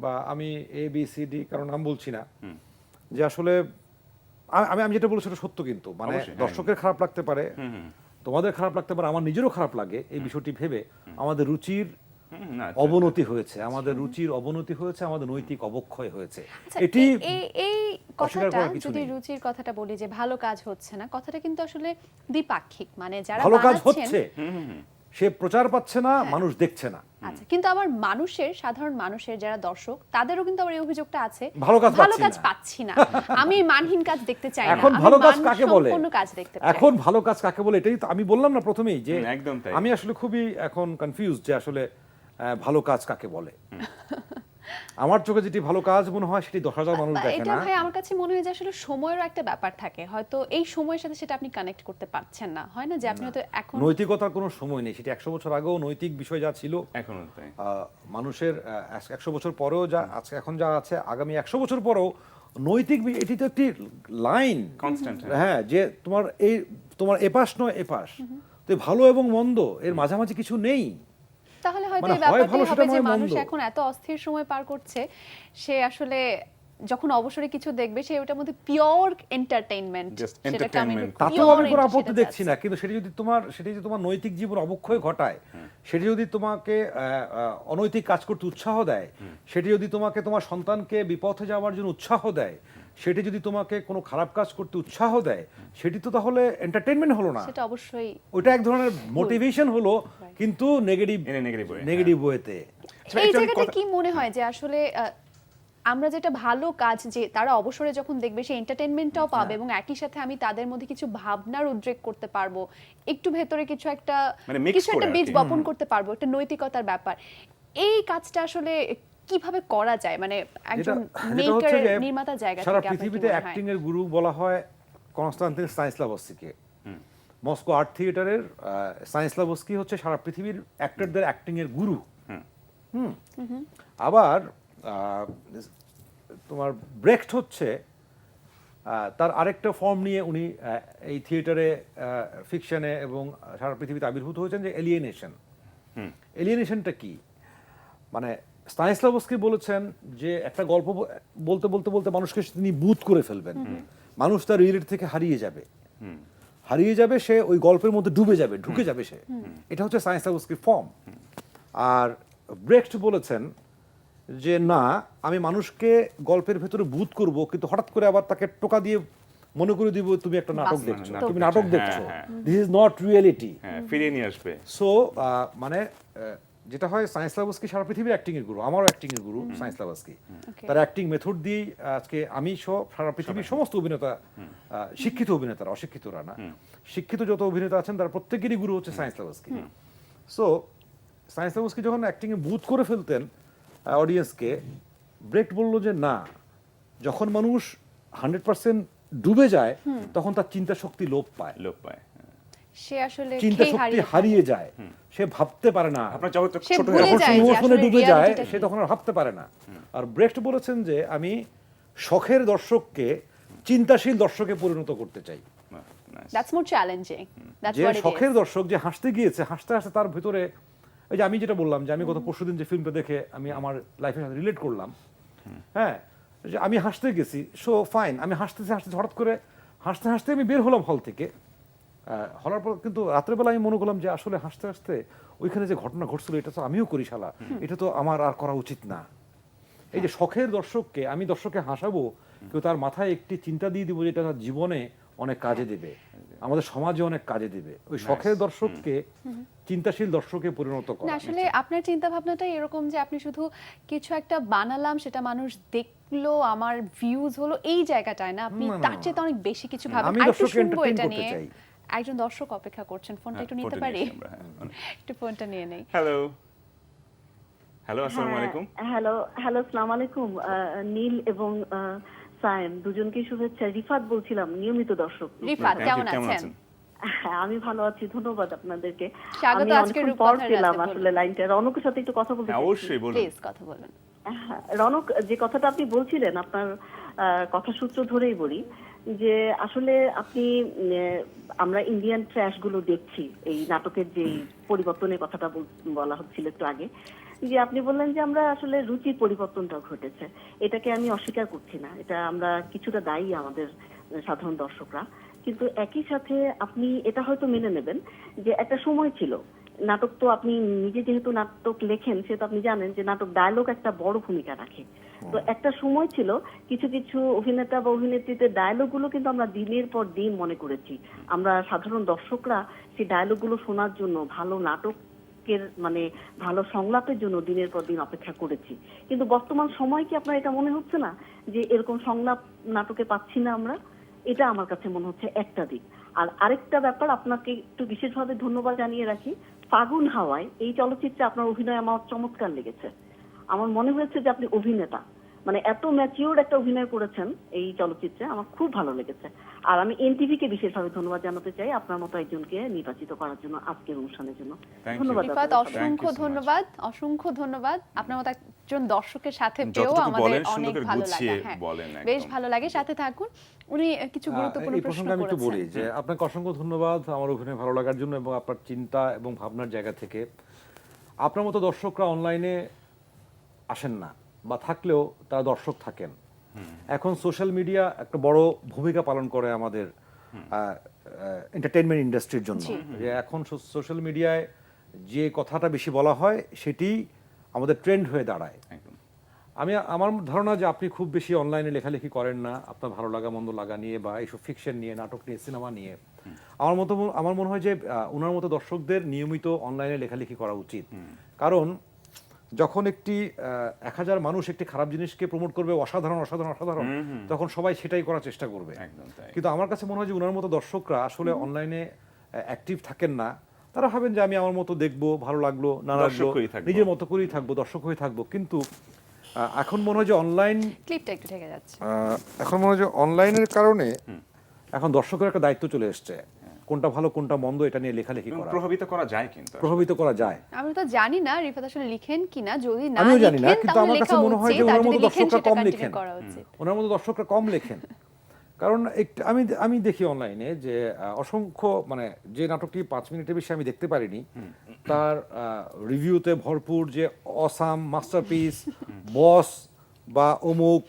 বা আমি ABCD কারণ নাম বলছি না, যে আসলে আমি যেটা বলছি সেটা সত্য, কিন্তু মানে অবশ্যই, হ্যাঁ। দর্শকের খারাপ লাগতে পারে, তোমাদের খারাপ লাগতে পারে, আমার নিজেরও খারাপ লাগে এই বিষয়টি ভেবে। আমাদের রুচির না, অবনতি হয়েছে, আমাদের রুচির অবনতি হয়েছে, আমাদের নৈতিক অবক্ষয় হয়েছে। আচ্ছা, এটি এই অস্বীকার কথাটা করার কিছু যদি নেই। রুচির কথাটা বলি যে ভালো কাজ হচ্ছে না, কথাটা কিন্তু আসলে দ্বিপাক্ষিক। মানে যারা ভালো কাজ বানাচ্ছেন হচ্ছে, সে প্রচার পাচ্ছে না, মানুষ দেখছে না। আচ্ছা, কিন্তু আবার সাধারণ মানুষের যারা দর্শক তাদেরও কিন্তু আবার এই অভিযোগটা আছে, ভালো কাজ পাচ্ছি না, আমি মানহীন কাজ দেখতে চাই না, এখন আমি ভালো কাজ কাকে বলে? মানসম্পন্ন কাজ দেখতে চাই। এখন ভালো কাজ কাকে বলে এটাই তো আমি বললাম না প্রথমেই যে একদম তাই। আমি আসলে খুবই এখন কনফিউজ যে আসলে ভালো কাজ কাকে বলে। আমার চোখে যেটি ভালো কাজ মনে হয় সেটি 10,000 মানুষ দেখে এটা না। ভাই আমার কাছে মনে হয় যে আসলে সময়েরও একটা ব্যাপার থাকে, হয়তো এই সময়ের সাথে সেটা আপনি কানেক্ট করতে পারছেন না, হয় না যে আপনি হয়তো এখন নৈতিকতার কোনো সময় নেই, সেটি 100 বছর আগেও নৈতিক বিষয় যা ছিল এখনো তাই। মানুষের 100 বছর পরেও যা আছে, এখন যা আছে, আগামী 100 বছর পরেও নৈতিক এটি তো একটি লাইন কনস্ট্যান্ট। হ্যাঁ, যে তোমার এপাশ নয় এপাশ, তো এই ভালো এবং মন্দ এর মাঝামাঝি কিছু নেই। তাহলে হয়তো মানে এই হয় ব্যাপারটাই ভালো, হবে সেটা যে নয় মানুষ মন্দ। এখন এত অস্থির সময় পার করছে, সে আসলে যখন অবসরে কিছু দেখবে সে ওটার মধ্যে পিওর এন্টারটেইনমেন্ট, Just সেটাকে আমি entertainment। তাতেও আমি কোনো আপত্তি দেখছি না, কিন্তু সেটি যদি তোমার নৈতিক জীবন অবক্ষয় ঘটায়, সেটি যদি তোমাকে অনৈতিক কাজ করতে উৎসাহ দেয়, সেটি যদি তোমাকে তোমার সন্তানকে বিপথে যাওয়ার জন্য উৎসাহ দেয়, সেটি যদি তোমাকে কোনো খারাপ কাজ করতে উৎসাহ দেয়, সেটি তো তাহলে এন্টারটেইনমেন্ট হলো না, সেটা অবশ্যই ওইটা এক ধরনের মোটিভেশন হলো, কিন্তু নেগেটিভ নেগেটিভ ওয়ে। নেগেটিভ ওয়েতে। এই জায়গাটা কি মনে হয় যে আসলে আমরা যেটা ভালো কাজ, যে তারা অবসরে যখন দেখবে সেই এন্টারটেইনমেন্টটাও হ্যাঁ। পাবে এবং একই সাথে আমি তাদের মধ্যে কিছু ভাবনার উদ্রেক করতে পারবো, একটু ভেতরে কিছু একটা মানে mix কিছু একটা করে আর বীজ কি। বপন করতে পারবো, একটা নৈতিকতার ব্যাপার। এই কাজটা আসলে কিভাবে করা যায়, মানে একজন যেটা হচ্ছে মেকার, যে নির্মাতার জায়গা সারা থেকে আপনার কি পৃথিবীতে মনে হয়? অ্যাক্টিং এর গুরু বলা হয় কনস্টান্তিন স্তানিস্লাভস্কিকে। মস্কো আর্ট থিয়েটারের স্তানিস্লাভস্কি হচ্ছে সারা পৃথিবীর অ্যাক্টরদের অ্যাক্টিং এর গুরু। আবার তোমার ব্রেখট হচ্ছে তার আরেকটা ফর্ম নিয়ে উনি এই থিয়েটারে, ফিকশনে এবং সারা পৃথিবীতে আবির্ভূত হয়েছেন, যে এলিয়েনেশন। এলিয়েনেশনটা কি? মানে স্তানিস্লাভস্কি বলেছেন যে একটা গল্প বলতে বলতে বলতে মানুষকে তিনি বুথ করে ফেলবেন, মানুষ তার রিয়েলিটি থেকে হারিয়ে যাবে, সে ওই গল্পের মধ্যে ডুবে যাবে, ঢুকে যাবে সে। এটা হচ্ছে স্তানিস্লাভস্কির ফর্ম। আর ব্রেখট বলেছেন যে না, আমি মানুষকে গল্পের ভেতরে বুথ করব, কিন্তু হঠাৎ করে আবার তাকে টোকা দিয়ে মনে করে দিব তুমি একটা নাটক দেখছো, নাটক তুমি নাটক দেখছো, দেখছো, হ্যাঁ, দিস ইজ নট রিয়েলিটি। হ্যাঁ, ফিরিয়ে নিয়ে আসবে। সো মানে যেটা হয়, স্তানিস্লাভস্কি সারা পৃথিবীর অ্যাক্টিং এর গুরু, আমারও অ্যাক্টিং এর গুরু স্তানিস্লাভস্কি। Okay. তার অ্যাক্টিং মেথড দিয়ে আজকে আমি সারা পৃথিবীর সমস্ত অভিনেতা, শিক্ষিত অভিনেতারা, অশিক্ষিতরা না, শিক্ষিত যত অভিনেতা আছেন তার প্রত্যেকেরই গুরু হচ্ছে স্তানিস্লাভস্কি। সো স্তানিস্লাভস্কি যখন অ্যাক্টিং এ বুথ করে ফেলতেন অডিয়েন্সকে, ব্রেখট বলল যে না, যখন মানুষ 100% ডুবে যায় তখন তার চিন্তা শক্তি লোপ পায়, সে আসলে চিন্তা খেই শক্তি হারিয়ে হারিয়ে যায়, সে ভাবতে পারে না, আপনার জগৎ সে ছোট ভুলে হয়ে যখন যায় সে যে ইমোশনে আসলে ডুবে যায় reality টা সে কি। তখন আর ভাবতে পারে না। আর ব্রেখট বলেছেন যে আমি শখের দর্শককে চিন্তাশীল দর্শকে পরিণত করতে চাই, দ্যাটস মোর চ্যালেঞ্জিং, দ্যাটস যে হোয়াট ইট শখের ইজ। দর্শক যে হাসতে গিয়েছে, হাসতে হাসতে তার ভিতরে, এই যে আমি যেটা বললাম যে আমি গত পরশুদিন যে ফিল্মটা দেখে আমি আমার লাইফের সাথে রিলেট করলাম, হ্যাঁ, যে আমি হাসতে গেছি, সো ফাইন, আমি হাসতে হাসতে হঠাৎ করে হাসতে হাসতে আমি বের হলাম হল থেকে, হলার পর কিন্তু রাত্রেবেলা আমি মনে করলাম যে আসলে হাসতে হাসতে ওইখানে যে ঘটনা ঘটছিল এটা তো আমিও করি শালা, এটা তো আমার আর করা উচিত না। এই যে শখের দর্শককে, আমি দর্শককে হাসাবো, কেউ তার মাথায় একটি চিন্তা দিয়ে দিব যেটা তার জীবনে অনেক কাজে দেবে, আমাদের সমাজে অনেক কাজে দেবে, ওই শখের দর্শককে চিন্তাশীল দর্শকে পরিণত না, করা। আসলে আপনার চিন্তা ভাবনাটাই এরকম যে আপনি শুধু কিছু একটা বানালাম, সেটা মানুষ দেখলো, আমার ভিউজ হলো, এই জায়গাটায় না, আপনি না, না, তার না। চেয়ে অনেক বেশি কিছু ভাবেন। আমি আরেকটু দর্শককে শুনবো entertain এটা করতে নিয়ে। চাই। একজন দর্শক অপেক্ষা করছেন, ফোনটা একটু নিতে পারি? একটু ফোনটা নিয়ে নেই। হ্যালো, আসসালামু আলাইকুম। হ্যালো, আসসালামু আলাইকুম। নীল এবং সায়েম দুজনকে শুভেচ্ছা। রিফাত বলছিলাম, নিয়মিত দর্শক। রিফাত, Thank you, কেমন কেমন আছেন? আছেন? হ্যাঁ, আমি ভালো আছি, ধন্যবাদ আপনাদেরকে। স্বাগত আমি আজকের অনেকক্ষণ পর রূপকথার পেলাম রাতে, আসলে লাইনটা। রনকের সাথে একটু কথা বলতে হ্যাঁ, চাইছি। অবশ্যই বলুন। প্লিজ কথা বলুন। হ্যাঁ, রনক, যে কথাটা আপনি বলছিলেন, আপনার কথা সূত্র ধরেই বলি যে আসলে আপনি আমরা ইন্ডিয়ান ট্র্যাশ গুলো দেখছি, এই নাটকের যে পরিবর্তনের কথাটা বলা হচ্ছিল একটু আগে, যে আপনি বললেন যে আমরা আসলে রুচির পরিবর্তনটা ঘটেছে, এটাকে আমি অস্বীকার করছি না, এটা আমরা কিছুটা দায়ী আমাদের সাধারণ দর্শকরা। কিন্তু একই সাথে আপনি এটা হয়তো মেনে নেবেন যে একটা সময় ছিল নাটক তো আপনি নিজে যেহেতু নাটক লেখেন সেহেতু আপনি জানেন যে নাটক ডায়লগ একটা বড় ভূমিকা রাখে। তো একটা সময় ছিল কিছু কিছু অভিনেতা বা অভিনেত্রীদের ডায়লগ গুলো কিন্তু আমরা দিনের পর দিন মনে করেছি। আমরা সাধারণ দর্শকরা সেই ডায়লগ গুলো শোনার জন্য ভালো নাটকের মানে ভালো সংলাপের জন্য দিনের পর দিন অপেক্ষা করেছি। কিন্তু বর্তমান সময় কি আপনার এটা মনে হচ্ছে না যে এরকম সংলাপ নাটকে পাচ্ছি না আমরা? এটা আমার কাছে মনে হচ্ছে একটা দিক। আর আরেকটা ব্যাপার, আপনাকে একটু বিশেষভাবে ধন্যবাদ জানিয়ে রাখি, ফাগুন হাওয়ায় এই চলচ্চিত্রে আপনার অভিনয় আমার চমৎকার লেগেছে। আমার মনে হয়েছে যে আপনি অভিনেতা, মানে এত ম্যাচিওর একটা অভিনয় করেছেন এই চলচ্চিত্রে, আমার খুব ভালো লেগেছে। আর আমি এনটিভিকে বিশেষভাবে ধন্যবাদ জানাতে চাই আপনার মতো একজনকে নির্বাচিত করার জন্য আজকের অনুষ্ঠানের জন্য। Thank you. ধন্যবাদ রিফাত, আপনাকে। অসংখ্য so much. ধন্যবাদ, অসংখ্য ধন্যবাদ। আপনার মতো একজন দর্শকের সাথে পেয়েও যতটুকু আমাদের বলেন, অনেক সুন্দর করে ভালো গুছিয়ে লাগে। হ্যাঁ, বলেন একদম। বেশ ভালো লাগে, সাথে থাকুন। উনি কিছু গুরুত্বপূর্ণ এই প্রশ্ন প্রসঙ্গে আমি একটু বলি করেছেন। যে আপনাকে অসংখ্য ধন্যবাদ আমার অভিনয় ভালো লাগার জন্য এবং আপনার চিন্তা এবং ভাবনার জায়গা থেকে। আপনার মতো দর্শকরা অনলাইনে আসেন না, বা থাকলেও তারা দর্শক থাকেন। এখন সোশ্যাল মিডিয়া একটা বড় ভূমিকা পালন করে আমাদের এন্টারটেইনমেন্ট ইন্ডাস্ট্রির জন্য। যে এখন সোশ্যাল মিডিয়ায় যে কথাটা বেশি বলা হয় সেটি আমাদের ট্রেন্ড হয়ে দাঁড়ায়। একদম। আমার ধারণা যে আপনি খুব বেশি অনলাইনে লেখালেখি করেন না আপনার ভালো লাগা মন্দ লাগা নিয়ে, বা এইসব ফিকশন নিয়ে, নাটক নিয়ে, সিনেমা নিয়ে। আমার মনে হয় যে ওনার মতো দর্শকদের নিয়মিত অনলাইনে লেখালেখি করা উচিত। কারণ যখন একটি 1000 মানুষ একটি খারাপ জিনিসকে প্রমোট করবে অসাধারণ অসাধারণ অসাধারণ, তখন সবাই সেটাই করার চেষ্টা করবে। একদম তাই। কিন্তু আমার কাছে মনে হয় যে ওনার মতো দর্শকরা আসলে অনলাইনে অ্যাক্টিভ থাকেন না। তারা ভাবেন যে আমি আমার মতো দেখবো, ভালো লাগলো না লাগলো, দর্শক হয়েই থাকবো। নিজের মতো করেই থাকবো, দর্শক হয়ে থাকবো। কিন্তু এখন মনে হয় যে অনলাইন ক্লিপটা একটু ঠেকে যাচ্ছে। এখন মনে হয় যে অনলাইনের কারণে এখন দর্শকের একটা দায়িত্ব চলে এসছে কোনটা ভালো কোনটা মন্দ এটা নিয়ে লেখালেখি এবং করা, প্রভাবিত করা যায় কিন্তু। প্রভাবিত করা যায়। আমি তো জানি না রিফাত আসলে লিখেন কিনা, যদি না আমিও জানি না, লিখেন কিন্তু তাহলে আমার কাছে লেখা মনে হয় যে উচিত, আর ওনার যদি মতো লিখেন দর্শকরা সেটা কম কন্টিনিউ লেখেন। করা উচিত। ওনার মতো দর্শকরা কম লেখেন। কারণ আমি দেখি অনলাইনে যে অসংখ্য মানে যে নাটকটি 5 মিনিটের বেশি আমি দেখতে পারিনি তার রিভিউতে ভরপুর যে অসাম, মাস্টারপিস, বস বা অমুক,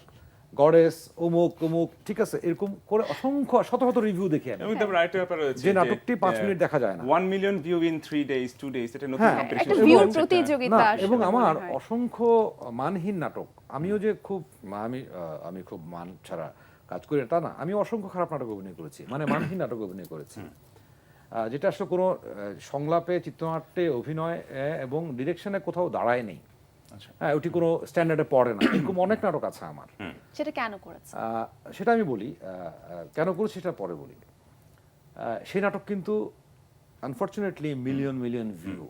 গডেস, অমুক অমুক, ঠিক আছে, এরকম করে অসংখ্য শত শত রিভিউ দেখি আমি। এবং তারপর আরেকটা ব্যাপার রয়েছে যে নাটকটি 5 মিনিট দেখা যায় না। 1 million view in 3 days 2 days, এটা নতুন হ্যাঁ, কম্পিটিশন। একটা ভিউ প্রতিযোগিতা না, আসলে এবং আমার মনে হয়। অসংখ্য মানহীন নাটক, আমিও যে খুব আমি খুব মান ছাড়া কাজ করি তা না, আমি অসংখ্য খারাপ নাটক অভিনয় করেছি, মানে মানহীন নাটক অভিনয় করেছি, যেটা আসলে কোনো সংলাপে, চিত্রনাট্যে, অভিনয় এবং ডিরেকশনে কোথাও দাঁড়ায় নেই। হ্যাঁ, ওটি কোনো স্ট্যান্ডার্ডে পড়ে না। এরকম অনেক নাটক আছে আমার। সেটা কেন করেছে? সেটা আমি বলি, কেন করেছি সেটা পরে বলি। সেই নাটক কিন্তু আনফরচুনেটলি মিলিয়ন মিলিয়ন ভিউ,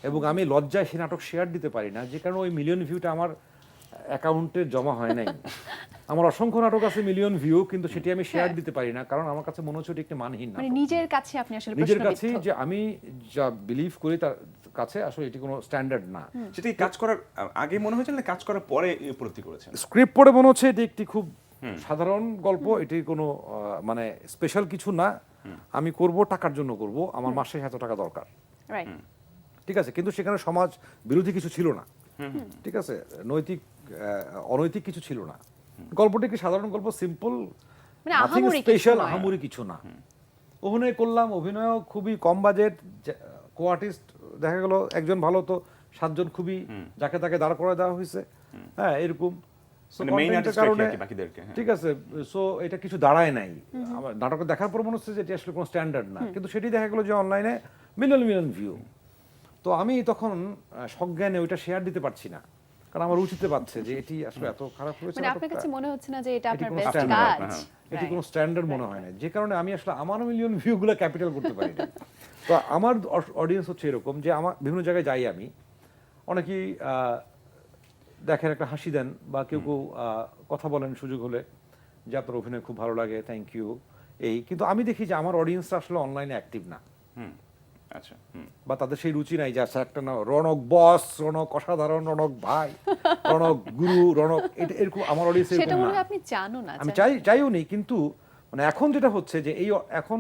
এবং আমি লজ্জায় সেই নাটক শেয়ার দিতে পারি না, যে কারণে ওই মিলিয়ন ভিউটা আমার অ্যাকাউন্টে জমা হয় নাই। আমার অসংখ্য নাটক আছে মিলিয়ন ভিউ, কিন্তু সেটি আমি শেয়ার দিতে পারি না, কারণ আমার কাছে মনে হচ্ছে এটি একটি মানহীন মানে নাটক। নিজের কাছে আপনি আসলে নিজের প্রশ্নবিদ্ধ। কাছেই যে আমি যা বিলিভ করি তার কাছে আসলে এটি কোনো স্ট্যান্ডার্ড না। সেটা কি কাজ করার আগে মনে হয়েছিল না কাজ করার পরে এই উপলব্ধি করেছেন? স্ক্রিপ্ট পড়ে মনে হচ্ছে এটি একটি খুব সাধারণ গল্প, এটি কোনো মানে স্পেশাল কিছু না, আমি করব টাকার জন্য করব, আমার মাসে এত টাকা দরকার, রাইট। ঠিক আছে, কিন্তু সেখানে সমাজ বিরোধী কিছু ছিল না, ঠিক আছে, নৈতিক অনৈতিক কিছু ছিল না। গল্পটি কি সাধারণ গল্প, সিম্পল, মানে নাথিং আহামরি কিছু স্পেশাল, নয়। আহামরি কিছু না। অভিনয় করলাম, অভিনয়ও খুবই কম বাজেট, কো আর্টিস্ট দেখা গেল একজন ভালো তো 7 জন খুবই যাকে তাকে দাঁড় করায় দেওয়া হয়েছে, হ্যাঁ এরকম। So মানে মেইন content-এর আর্টিস্ট কারণে বাকিদেরকে, হ্যাঁ। ঠিক আছে, সো এটা কিছু দাঁড়ায় নাই। আমার নাটক দেখার পর মনে হচ্ছে যে এটি আসলে কোনো স্ট্যান্ডার্ড না, কিন্তু সেটি দেখা গেলো যে অনলাইনে মিলিয়ন মিলিয়ন ভিউ। তো আমি তখন সজ্ঞানে ওইটা শেয়ার দিতে পারছি না, কারণ আমার উচিতে পাচ্ছে যে এটি আসলে এত খারাপ হয়েছে মানে আপনার নাটকটা। কাছে মনে হচ্ছে না যে এটা এটি আপনার কোনো বেস্ট standard কাজ? এটি কোনো স্ট্যান্ডার্ড মনে হয় না, যে কারণে আমি আসলে আমার মিলিয়ন ভিউগুলো ক্যাপিটাল করতে পারি না। তো আমার অডিয়েন্স হচ্ছে এরকম যে আমার বিভিন্ন জায়গায় যাই আমি, অনেকেই দেখেন একটা হাসি দেন, বা কেউ কেউ কথা বলেন সুযোগ হলে যে আপনার অভিনয় খুব ভালো লাগে, থ্যাংক ইউ, এই। কিন্তু আমি দেখি যে আমার অডিয়েন্সটা আসলে অনলাইনে অ্যাক্টিভ না, আচ্ছা। বা তাদের সেই রুচি নাই যে আচ্ছা একটা না রণক বস, রণক অসাধারণ, রণক ভাই, রণক গুরু, রণক, এটা এরকম আমার অডিয়েন্স সেটা এরকম মনে না। হয় আপনি জানো না। আমি চাইও নেই, কিন্তু মানে এখন যেটা হচ্ছে যে এখন